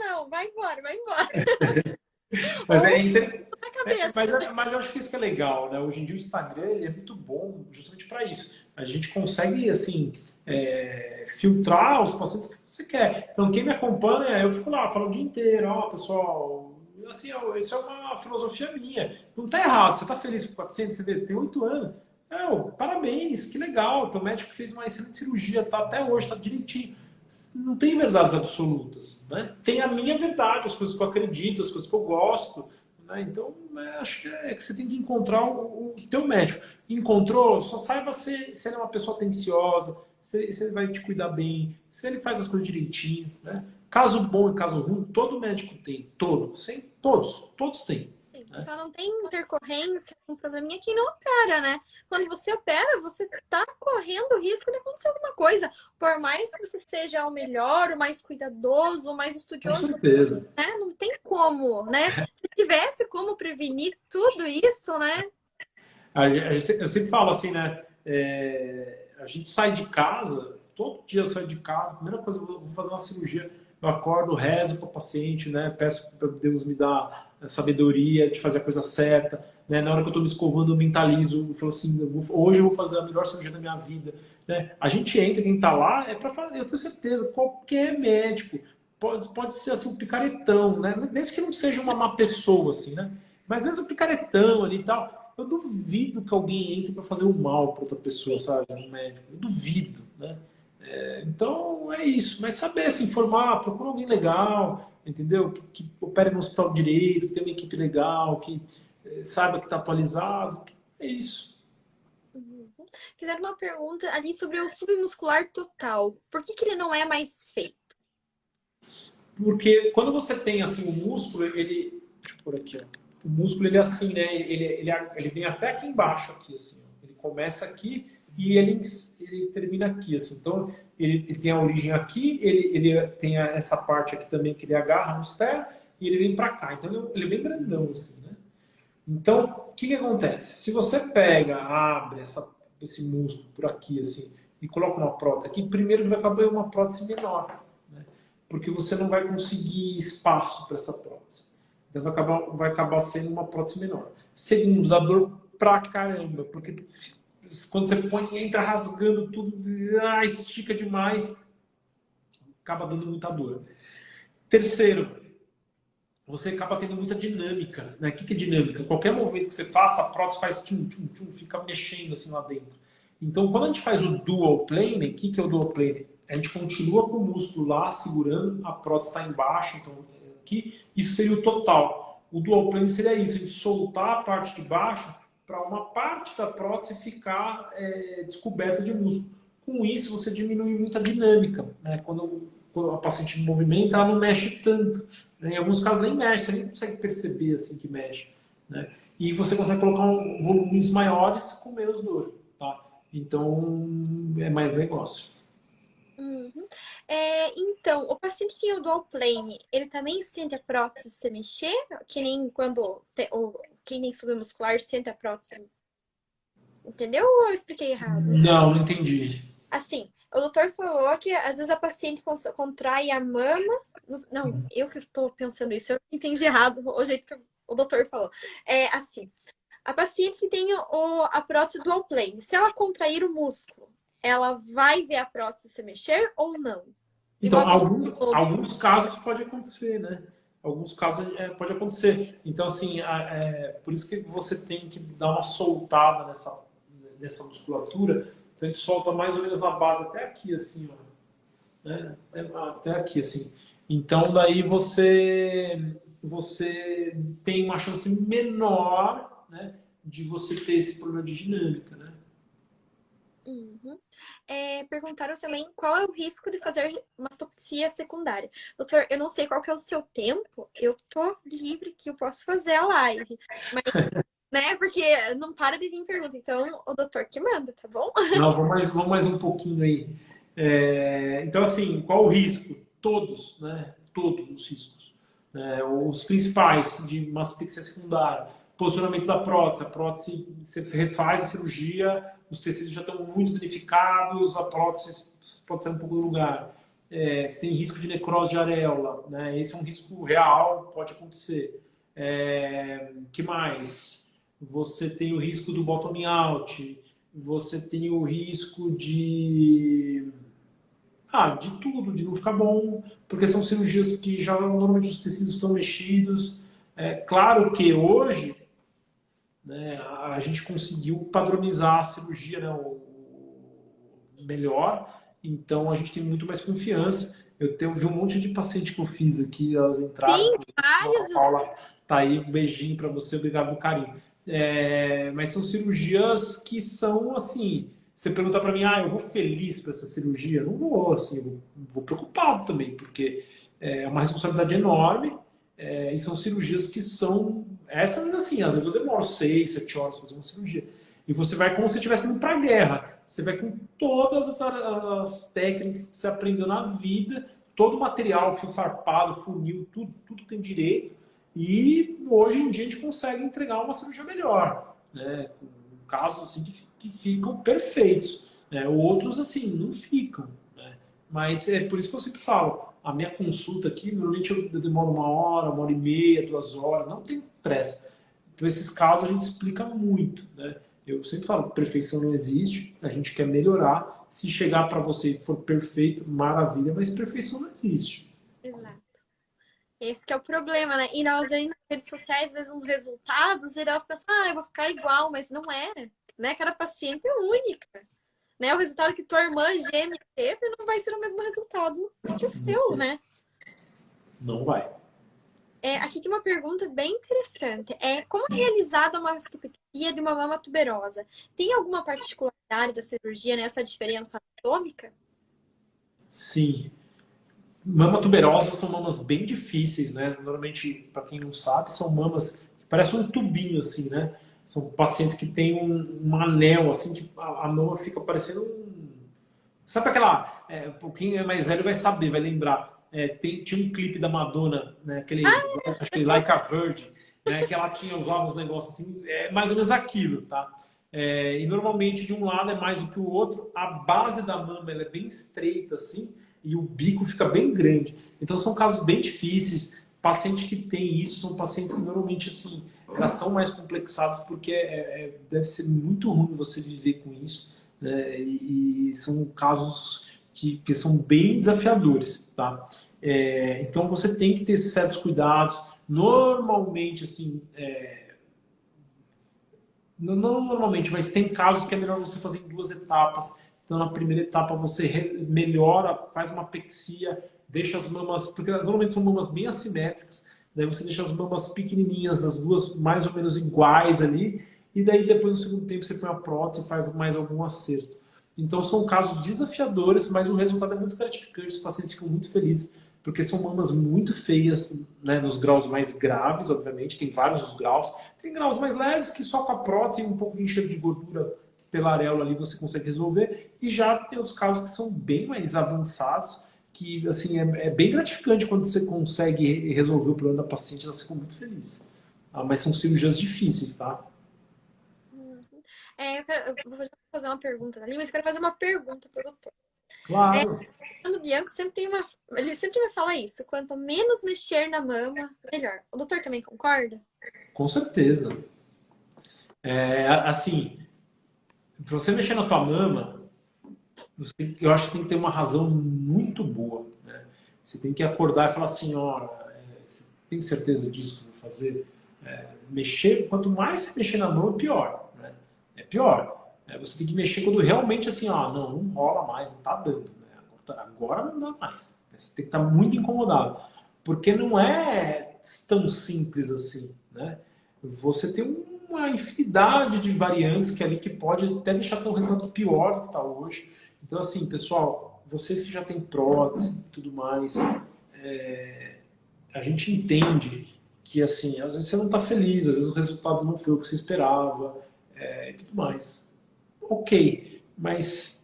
Speaker 1: Não, vai embora, vai embora.
Speaker 2: Mas
Speaker 1: Ou
Speaker 2: é, inter-
Speaker 1: na cabeça.
Speaker 2: mas eu acho que isso que é legal, né? Hoje em dia o Instagram ele é muito bom justamente para isso. A gente consegue, assim, filtrar os pacientes que você quer. Então, quem me acompanha, eu fico lá, falo o dia inteiro, ó, pessoal, assim, ó, isso é uma filosofia minha. Não tá errado, você tá feliz com 400, você tem 8 anos. Não, parabéns, que legal, teu médico fez uma excelente cirurgia, tá até hoje, tá direitinho. Não tem verdades absolutas, né? Tem a minha verdade, as coisas que eu acredito, as coisas que eu gosto, né? Então, acho que você tem que encontrar o teu médico. Encontrou, só saiba se ele é uma pessoa atenciosa, se ele vai te cuidar bem, se ele faz as coisas direitinho, né? Caso bom e caso ruim, todo médico tem, todos têm.
Speaker 1: Sim,
Speaker 2: Né?
Speaker 1: só não tem intercorrência, um probleminha que não opera, né? Quando você opera, você tá correndo o risco de acontecer alguma coisa. Por mais que você seja o melhor, o mais cuidadoso, o mais
Speaker 2: Com
Speaker 1: estudioso,
Speaker 2: certeza.
Speaker 1: né? Não tem como, né? Se tivesse como prevenir tudo isso, né?
Speaker 2: Eu sempre falo assim, né? A gente sai de casa, todo dia eu saio de casa, a primeira coisa, eu vou fazer uma cirurgia, eu acordo, rezo para o paciente, né? Peço para Deus me dar a sabedoria de fazer a coisa certa, né? Na hora que eu estou me escovando, eu mentalizo, eu falo assim, hoje eu vou fazer a melhor cirurgia da minha vida, né? A gente entra, quem está lá, é para fazer, eu tenho certeza, qualquer médico, pode ser assim, um picaretão, né? Desde que não seja uma má pessoa, assim, né? Mas às vezes o picaretão ali e tal, eu duvido que alguém entre para fazer um mal para outra pessoa, sabe? Um médico. Eu duvido, né? Então é isso. Mas saber se informar, procura alguém legal, entendeu? Que opere no hospital direito, que tenha uma equipe legal, que saiba que está atualizado. É isso.
Speaker 1: Uhum. Fizeram uma pergunta ali sobre o submuscular total. Por que que ele não é mais feito?
Speaker 2: Porque quando você tem assim o músculo, ele. Deixa eu pôr aqui, ó. O músculo ele é assim, né? Ele vem até aqui embaixo, aqui, assim. Ele começa aqui, e ele termina aqui, assim. Então, ele tem a origem aqui, ele tem essa parte aqui também que ele agarra no externo, e ele vem para cá. Então, ele é bem grandão, assim, né? Então, o que que acontece? Se você pega, abre esse músculo por aqui, assim, e coloca uma prótese aqui, primeiro vai acabar uma prótese menor, né? Porque você não vai conseguir espaço para essa prótese. Então vai acabar sendo uma prótese menor. Segundo, dá dor pra caramba, porque quando você põe, entra rasgando tudo, estica demais, acaba dando muita dor. Terceiro, você acaba tendo muita dinâmica, né? O que é dinâmica? Qualquer movimento que você faça, a prótese faz tchum, tchum, tchum, fica mexendo assim lá dentro. Então, quando a gente faz o dual plane, o que é o dual plane? A gente continua com o músculo lá, segurando, a prótese está embaixo, então aqui, isso seria o total. O dual plane seria isso, a gente soltar a parte de baixo para uma parte da prótese ficar descoberta de músculo. Com isso, você diminui muito a dinâmica, né? Quando a paciente movimenta, ela não mexe tanto. Em alguns casos nem mexe, você nem consegue perceber assim que mexe, né? E você consegue colocar volumes maiores com menos dor, tá? Então é mais negócio.
Speaker 1: Uhum. Então, o paciente que tem o dual plane, ele também sente a prótese se mexer? Que nem quando quem tem submuscular sente a prótese. Entendeu ou eu expliquei errado?
Speaker 2: Não entendi.
Speaker 1: Assim, o doutor falou que às vezes a paciente contrai a mama. Não, eu que estou pensando isso, eu entendi errado o jeito que o doutor falou. É assim, a paciente que tem a prótese dual plane, se ela contrair o músculo, ela vai ver a prótese se mexer ou não?
Speaker 2: Então,
Speaker 1: Igual
Speaker 2: alguns casos pode acontecer, né? Alguns casos pode acontecer. Então, assim, por isso que você tem que dar uma soltada nessa musculatura. Então, a gente solta mais ou menos na base até aqui, assim, ó, né? Até aqui, assim. Então, daí você tem uma chance menor, né, de você ter esse problema de dinâmica, né?
Speaker 1: Uhum. Perguntaram também qual é o risco de fazer mastopexia secundária. Doutor, eu não sei qual que é o seu tempo, eu tô livre que eu posso fazer a live, mas, né, porque não para de vir pergunta, então o doutor que manda, tá bom?
Speaker 2: Não, vamos mais um pouquinho aí. Então, assim, qual o risco? Todos, né? Todos os riscos. Os principais de mastopexia secundária, posicionamento da prótese. A prótese, você refaz a cirurgia, os tecidos já estão muito danificados, a prótese pode sair um pouco do lugar. Você tem risco de necrose de areola, né? Esse é um risco real, pode acontecer. Que mais? Você tem o risco do bottoming out, você tem o risco de tudo, de não ficar bom, porque são cirurgias que já normalmente os tecidos estão mexidos. Claro que hoje, né, a gente conseguiu padronizar a cirurgia, né, melhor, então a gente tem muito mais confiança. Vi um monte de paciente que eu fiz aqui, elas entraram.
Speaker 1: Tem vários.
Speaker 2: Paula, tá aí, um beijinho para você, obrigado pelo carinho. Mas são cirurgias que são assim. Você pergunta para mim, eu vou feliz para essa cirurgia? Não vou, assim, eu vou preocupado também, porque é uma responsabilidade enorme. E são cirurgias que são. Essas, assim, às vezes eu demoro 6, 7 horas para fazer uma cirurgia. E você vai como se estivesse indo para a guerra. Você vai com todas as técnicas que você aprendeu na vida, todo o material, fio farpado, funil, tudo tem direito. E hoje em dia a gente consegue entregar uma cirurgia melhor, né? Com casos assim que ficam perfeitos, né? Outros assim não ficam, né? Mas é por isso que eu sempre falo, a minha consulta aqui, normalmente eu demoro 1 hora e meia, 2 horas, não tem pressa. Então esses casos a gente explica muito, né? Eu sempre falo, perfeição não existe, a gente quer melhorar. Se chegar para você e for perfeito, maravilha, mas perfeição não existe.
Speaker 1: Exato. Esse que é o problema, né? E nós aí nas redes sociais, às vezes, uns resultados, e elas pensam, eu vou ficar igual, mas não é, né? Cada paciente é única, né? O resultado que tua irmã gêmea teve não vai ser o mesmo resultado que o seu, né?
Speaker 2: Não vai.
Speaker 1: Aqui tem uma pergunta bem interessante. Como é realizada uma mastopexia de uma mama tuberosa? Tem alguma particularidade da cirurgia nessa diferença anatômica?
Speaker 2: Sim. Mamas tuberosas são mamas bem difíceis, né? Normalmente, para quem não sabe, são mamas que parecem um tubinho, assim, né? São pacientes que têm um anel, assim, que a mama fica parecendo um... Sabe aquela... quem é mais velho vai saber, vai lembrar. Tinha um clipe da Madonna, né, aquele, acho que Like a Virgin, né, que ela usava uns negócios assim, mais ou menos aquilo, tá? E normalmente de um lado é mais do que o outro, a base da mama ela é bem estreita, assim, e o bico fica bem grande. Então são casos bem difíceis. Pacientes que têm isso são pacientes que normalmente, assim, elas são mais complexadas porque deve ser muito ruim você viver com isso, né? E são casos que são bem desafiadores, tá? Então você tem que ter certos cuidados. Normalmente, assim, não normalmente, mas tem casos que é melhor você fazer em 2 etapas. Então, na primeira etapa, você melhora, faz uma pexia, deixa as mamas, porque normalmente são mamas bem assimétricas, daí você deixa as mamas pequenininhas, as duas mais ou menos iguais ali, e daí depois, no segundo tempo, você põe a prótese e faz mais algum acerto. Então, são casos desafiadores, mas o resultado é muito gratificante, os pacientes ficam muito felizes, porque são mamas muito feias, né, nos graus mais graves, obviamente, tem vários os graus. Tem graus mais leves que só com a prótese e um pouco de enxerto de gordura pela areola ali você consegue resolver. E já tem os casos que são bem mais avançados, que assim é bem gratificante quando você consegue resolver o problema da paciente, ela fica muito feliz. Mas são cirurgias difíceis, tá?
Speaker 1: Eu vou fazer uma pergunta ali, mas eu quero fazer uma pergunta para o doutor.
Speaker 2: Claro,
Speaker 1: O Bianco ele sempre vai falar isso. Quanto menos mexer na mama, melhor. O doutor também concorda?
Speaker 2: com certeza. Assim, para você mexer na tua mama, eu acho que tem que ter uma razão muito boa, né? Você tem que acordar e falar assim, ó, você tem certeza disso que eu vou fazer? Mexer, quanto mais você mexer na mão, é pior, né? É pior. Você tem que mexer quando realmente assim, ó, não rola mais, não tá dando, né? Agora não dá mais. Você tem que estar muito incomodado, porque não é tão simples assim, né? Você tem uma infinidade de variantes que ali que pode até deixar teu resultado pior do que está hoje. Então, assim, pessoal, vocês que já têm prótese e tudo mais, a gente entende que, assim, às vezes você não está feliz, às vezes o resultado não foi o que você esperava, e tudo mais. Ok, mas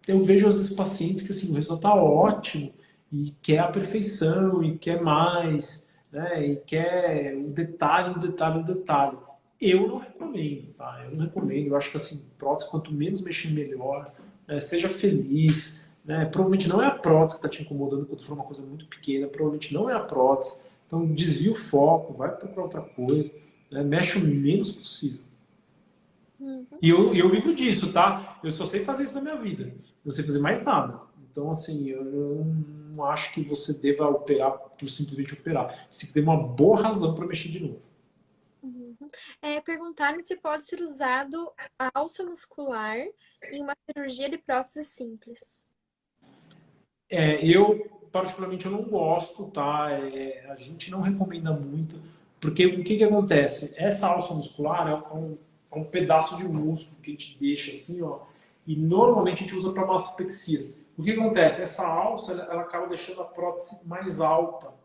Speaker 2: eu vejo às vezes pacientes que, assim, o resultado está ótimo e quer a perfeição e quer mais, né? E quer o detalhe, o detalhe, o detalhe. Eu não recomendo, tá? Eu não recomendo. Eu acho que, assim, prótese, quanto menos mexer, melhor. Né? Seja feliz, né? Provavelmente não é a prótese que está te incomodando quando for uma coisa muito pequena. Provavelmente não é a prótese. Então, desvia o foco, vai procurar outra coisa. Né? Mexe o menos possível. E eu vivo disso, tá? Eu só sei fazer isso na minha vida. Eu não sei fazer mais nada. Então, assim, eu não acho que você deva operar por simplesmente operar. Você tem que ter uma boa razão para mexer de novo.
Speaker 1: Perguntaram se pode ser usado a alça muscular em uma cirurgia de prótese simples.
Speaker 2: Eu, particularmente, eu não gosto, tá? A gente não recomenda muito, porque o que acontece? Essa alça muscular é um pedaço de músculo que a gente deixa assim, ó, e normalmente a gente usa para mastopexias. O que acontece? Essa alça, ela acaba deixando a prótese mais alta.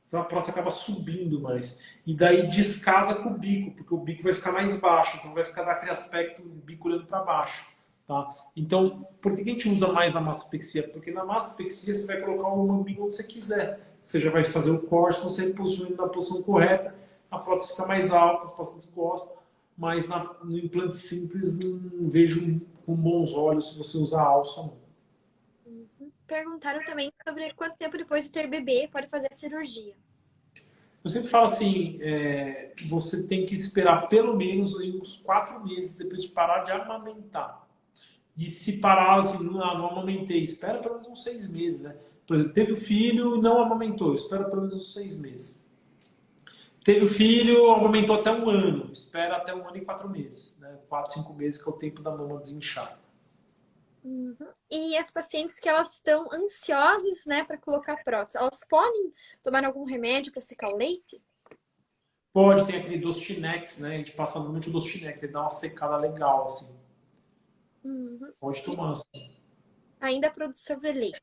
Speaker 2: Então a prótese acaba subindo mais. E daí descasa com o bico, porque o bico vai ficar mais baixo, então vai ficar daquele aspecto bico olhando para baixo. Tá? Então, por que a gente usa mais na mastopexia? Porque na mastopexia você vai colocar o mambinho onde você quiser. Você já vai fazer o corte, você possuindo na posição correta, a prótese fica mais alta, os pacientes gostam, mas no implante simples não vejo com bons olhos se você usar alça. Não.
Speaker 1: Perguntaram também sobre quanto tempo depois de ter bebê pode fazer a cirurgia.
Speaker 2: Eu sempre falo assim, você tem que esperar pelo menos uns 4 meses depois de parar de amamentar. E se parar assim, não amamentei, espera pelo menos uns 6 meses, né? Por exemplo, teve o filho e não amamentou, espera pelo menos uns 6 meses. Teve o filho, amamentou até 1 ano, espera até 1 ano e 4 meses, né? 4, 5 meses que é o tempo da mama desinchar.
Speaker 1: E as pacientes que elas estão ansiosas, né, para colocar prótese, elas podem tomar algum remédio para secar o leite?
Speaker 2: Pode, tem aquele Dostinex, né? A gente passa normalmente o Dostinex, ele dá uma secada legal, assim. Pode tomar, assim.
Speaker 1: Ainda produto sobre leite.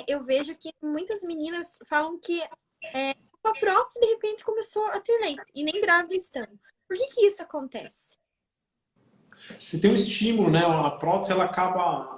Speaker 1: Eu vejo que muitas meninas falam que com a prótese, de repente, começou a ter leite. E nem grávidas estão. Por que isso acontece?
Speaker 2: Você tem um estímulo, né? A prótese ela acaba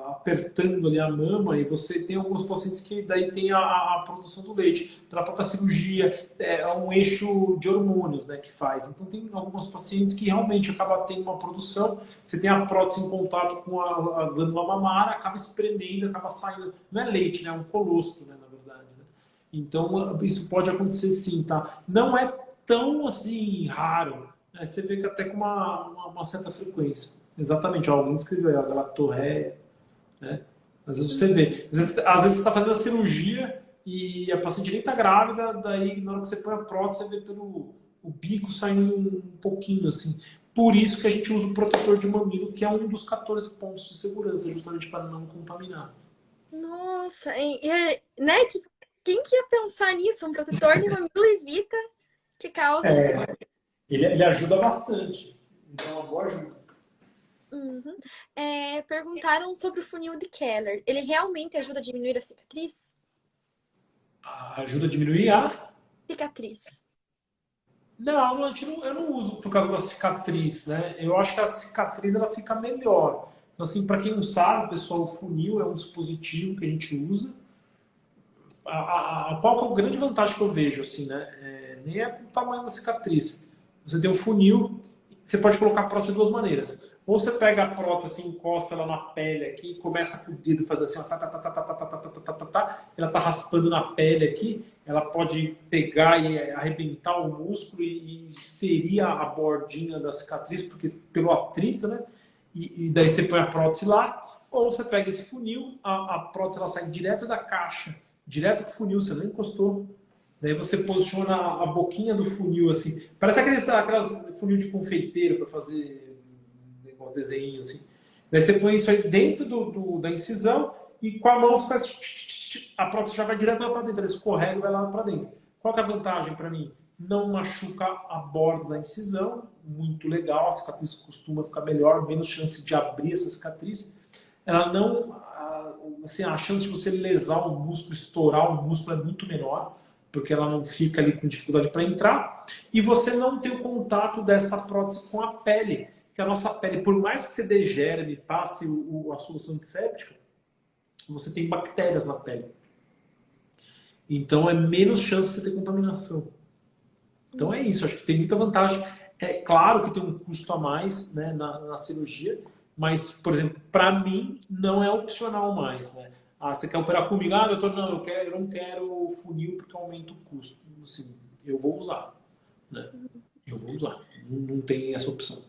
Speaker 2: apertando ali a mama e você tem alguns pacientes que daí tem a produção do leite. Então, a própria cirurgia é um eixo de hormônios, né, que faz. Então, tem alguns pacientes que realmente acaba tendo uma produção. Você tem a prótese em contato com a glândula mamária, acaba espremendo, acaba saindo. Não é leite, né? É um colostro, né, na verdade. Né? Então, isso pode acontecer sim, tá? Não é tão assim raro. Você vê que até com uma certa frequência. Exatamente, ó, alguém escreveu aí, a galactorreia, né? Às vezes você vê. Às vezes você está fazendo a cirurgia e a paciente nem está grávida, daí na hora que você põe a prótese, você vê pelo o bico saindo um pouquinho assim. Por isso que a gente usa o protetor de mamilo, que é um dos 14 pontos de segurança, justamente para não contaminar.
Speaker 1: Nossa, né? Tipo, quem que ia pensar nisso? Um protetor de mamilo evita que cause esse.
Speaker 2: Ele ajuda bastante. Então é uma boa ajuda.
Speaker 1: Uhum. Perguntaram sobre o funil de Keller. Ele realmente ajuda a diminuir a cicatriz?
Speaker 2: Ajuda a diminuir a...
Speaker 1: Cicatriz.
Speaker 2: Não, eu não uso por causa da cicatriz, né? Eu acho que a cicatriz ela fica melhor. Então, assim, para quem não sabe, pessoal, o funil é um dispositivo que a gente usa. Qual que é a grande vantagem que eu vejo, assim, né? Nem é o tamanho da cicatriz. Você tem um funil, você pode colocar a prótese de duas maneiras. Ou você pega a prótese, assim, encosta ela na pele aqui, e começa com o dedo fazer assim, ó, tá, tá, tá, tá, tá, tá, tá, tá, tá, tá, tá, tá. Ela tá raspando na pele aqui, ela pode pegar e arrebentar o músculo e ferir a bordinha da cicatriz, porque pelo atrito, né? E daí você põe a prótese lá, ou você pega esse funil, a prótese ela sai direto da caixa, direto pro funil, você não encostou. Daí você posiciona a boquinha do funil assim. Parece aquelas funil de confeiteiro para fazer uns desenhos assim. Daí você põe isso aí dentro da incisão e com a mão você faz. A prótese já vai direto lá para dentro, ela escorrega e vai lá para dentro. Qual que é a vantagem para mim? Não machuca a borda da incisão, muito legal, a cicatriz costuma ficar melhor, menos chance de abrir essa cicatriz. Ela não. Assim, a chance de você lesar o músculo, estourar o músculo é muito menor, porque ela não fica ali com dificuldade para entrar, e você não tem o contato dessa prótese com a pele, que a nossa pele, por mais que você degerme, passe a solução antisséptica, você tem bactérias na pele. Então é menos chance de você ter contaminação. Então é isso, acho que tem muita vantagem. É claro que tem um custo a mais, né, na cirurgia, mas, por exemplo, para mim não é opcional mais, né? Ah, você quer operar comigo? Ah, doutor, não, eu não quero funil porque aumenta o custo. Assim, eu vou usar, né? Eu vou usar. Não tem essa opção.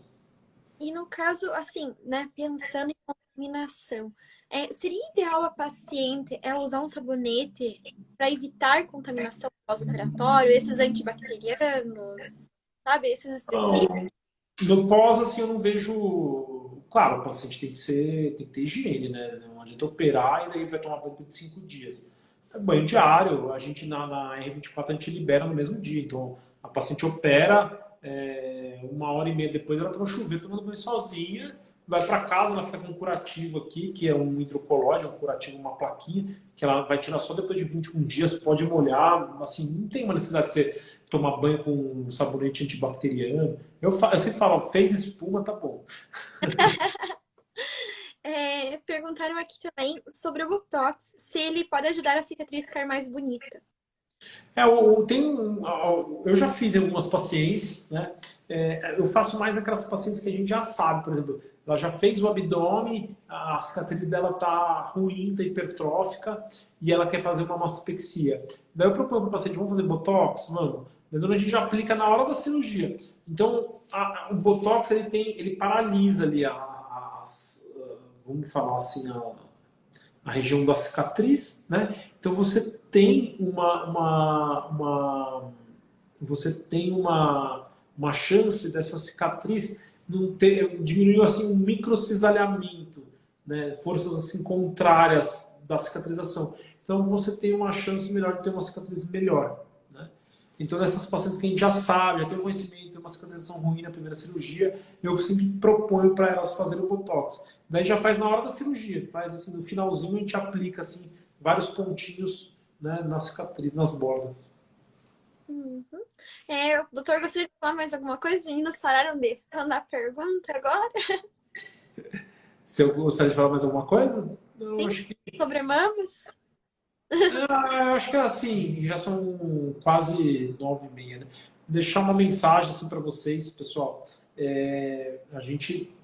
Speaker 1: E no caso, assim, né, pensando em contaminação, seria ideal a paciente ela usar um sabonete para evitar contaminação pós-operatório, esses antibacterianos, sabe, esses específicos?
Speaker 2: No pós, assim, eu não vejo. Claro, o paciente tem que ter higiene, né? Não adianta operar e daí vai tomar banho de 5 dias. É banho diário, a gente na R24 a gente libera no mesmo dia. Então, a paciente opera, 1 hora e meia depois ela toma chuveiro tomando banho sozinha, vai para casa, ela fica com um curativo aqui, que é um hidrocolóide, um curativo, uma plaquinha, que ela vai tirar só depois de 21 dias, pode molhar, assim, não tem uma necessidade de você tomar banho com sabonete antibacteriano. Eu sempre falo, fez espuma, tá bom.
Speaker 1: Perguntaram aqui também sobre o Botox, se ele pode ajudar a cicatriz ficar mais bonita.
Speaker 2: Eu já fiz em algumas pacientes, né? Eu faço mais aquelas pacientes que a gente já sabe, por exemplo, ela já fez o abdômen, a cicatriz dela tá ruim, tá hipertrófica e ela quer fazer uma mastopexia. Daí eu proponho para o paciente, vamos fazer Botox? Vamos. Então a gente já aplica na hora da cirurgia. Então o Botox ele paralisa ali vamos falar assim, a região da cicatriz, né? Então você tem uma chance dessa cicatriz não ter, diminuiu assim um microcisalhamento, né? Forças assim contrárias da cicatrização. Então você tem uma chance melhor de ter uma cicatriz melhor, né? Então nessas pacientes que a gente já sabe, já tem o conhecimento, tem uma cicatrização ruim na primeira cirurgia, eu sempre proponho para elas fazerem o Botox. Daí já faz na hora da cirurgia, faz assim no finalzinho a gente aplica assim vários pontinhos, né, na cicatriz, nas bordas.
Speaker 1: Uhum. O doutor gostaria de falar mais alguma coisa? Meninas pararam de mandar pergunta agora?
Speaker 2: Se eu gostaria de falar mais alguma coisa? Não,
Speaker 1: Sim?
Speaker 2: acho que
Speaker 1: Sobre mamas?
Speaker 2: eu acho que assim, já são quase 9h30, né? Deixar uma mensagem assim para vocês, pessoal. A gente,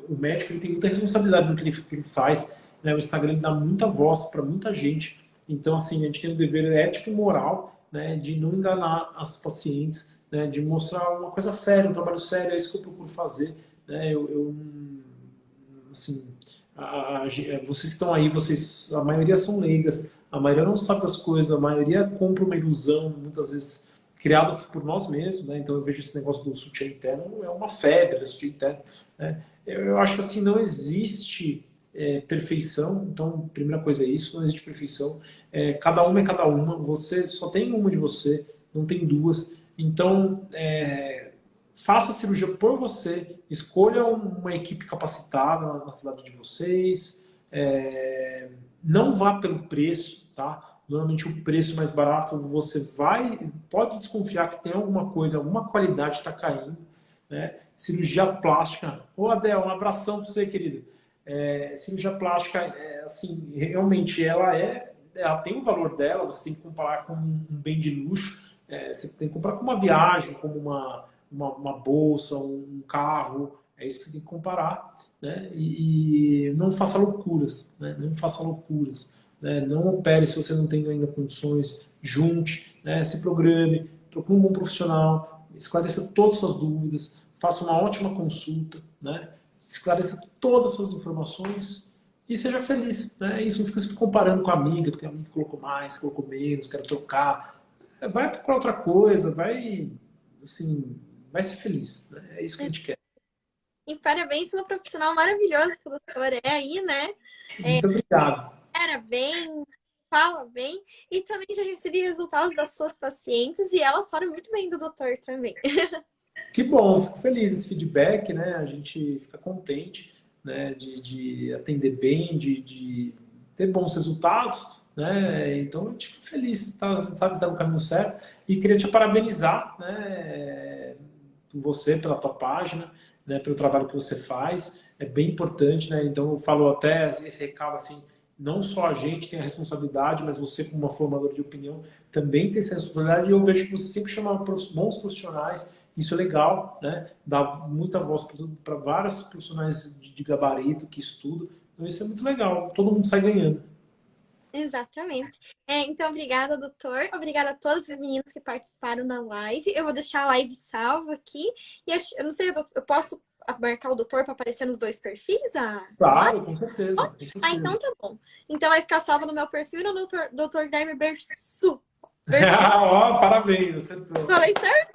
Speaker 2: o médico ele tem muita responsabilidade no que ele faz, né? O Instagram ele dá muita voz para muita gente. Então, assim, a gente tem um dever ético e moral, né, de não enganar as pacientes, né, de mostrar uma coisa séria, um trabalho sério, é isso que eu procuro fazer, né? Assim, vocês que estão aí, vocês, a maioria são leigas, a maioria não sabe das coisas, a maioria compra uma ilusão, muitas vezes criadas por nós mesmos, né? Então eu vejo esse negócio do sutiã interno, é uma febre, o sutiã interno, né? Eu acho que assim, não existe perfeição, então primeira coisa é isso, não existe perfeição, cada uma é cada uma, você só tem uma de você, não tem duas, então faça a cirurgia por você, escolha uma equipe capacitada na cidade de vocês, não vá pelo preço, tá? Normalmente o preço mais barato você pode desconfiar que tem alguma coisa, alguma qualidade está caindo, né? Cirurgia plástica, ô Adel, um abração para você, querido. Cirurgia plástica, assim, realmente ela tem o valor dela, você tem que comparar com um bem de luxo, você tem que comparar com uma viagem, como uma bolsa, um carro, é isso que você tem que comparar, né? E não faça loucuras, né? Não faça loucuras, né? Não opere se você não tem ainda condições, junte, né? Se programe, procure um bom profissional, esclareça todas as suas dúvidas, faça uma ótima consulta, né? Esclareça todas as suas informações e seja feliz, né? Isso não fica se comparando com a amiga, porque a amiga colocou mais, colocou menos, quero trocar. Vai procurar outra coisa, vai, assim, vai ser feliz, né? É isso que a gente quer.
Speaker 1: E parabéns pelo profissional maravilhoso que o doutor é aí, né?
Speaker 2: Muito obrigado.
Speaker 1: Era bem, fala bem, e também já recebi resultados das suas pacientes e elas falam muito bem do doutor também.
Speaker 2: Que bom, fico feliz esse feedback, né? A gente fica contente, né, de atender bem, de ter bons resultados, né? Então a gente fica feliz, tá, sabe que está no caminho certo. E queria te parabenizar, né, por você, pela tua página, né, pelo trabalho que você faz. É bem importante, né? Então eu falo até esse recado assim, não só a gente tem a responsabilidade, mas você como uma formadora de opinião também tem essa responsabilidade. E eu vejo que você sempre chama bons profissionais. Isso é legal, né? Dá muita voz para vários profissionais de gabarito que estudam. Então isso é muito legal. Todo mundo sai ganhando.
Speaker 1: Exatamente. Então, obrigada, doutor. Obrigada a todos os meninos que participaram da live. Eu vou deixar a live salva aqui. E eu não sei, eu posso marcar o doutor para aparecer nos dois perfis?
Speaker 2: Claro, com certeza. Com
Speaker 1: Então
Speaker 2: certeza.
Speaker 1: tá bom. Então vai ficar salvo no meu perfil no doutor Guilherme Bersu.
Speaker 2: Ó, parabéns, acertou.
Speaker 1: Falei certo?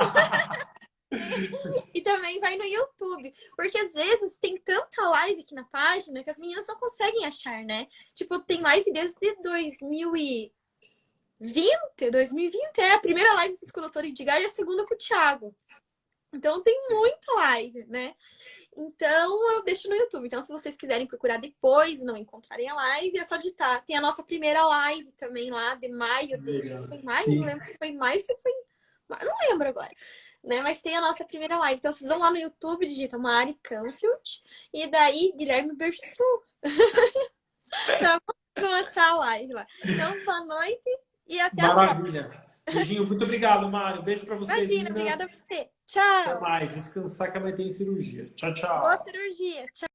Speaker 1: E também vai no YouTube. Porque às vezes tem tanta live aqui na página que as meninas não conseguem achar, né? Tipo, tem live desde 2020. 2020 é a primeira live que fiz com o doutor Edgar e a segunda com o Thiago. Então tem muita live, né? Então eu deixo no YouTube. Então, se vocês quiserem procurar depois e não encontrarem a live, é só digitar. Tem a nossa primeira live também lá, de maio. Foi maio? Não
Speaker 2: Sim.
Speaker 1: lembro se foi maio, se foi. Não lembro agora. Né? Mas tem a nossa primeira live. Então, vocês vão lá no YouTube, digita Mari Canfield e daí Guilherme Bersu. Então, vocês vão achar a live lá. Então, boa noite e até a próxima.
Speaker 2: Maravilha. Beijinho, muito obrigado, Mário. Beijo para vocês,
Speaker 1: Imagina,
Speaker 2: meninas.
Speaker 1: obrigada a você.
Speaker 2: Até
Speaker 1: Tchau.
Speaker 2: mais. Descansar que amanhã tem cirurgia. Tchau,
Speaker 1: Boa
Speaker 2: tchau.
Speaker 1: cirurgia. Tchau.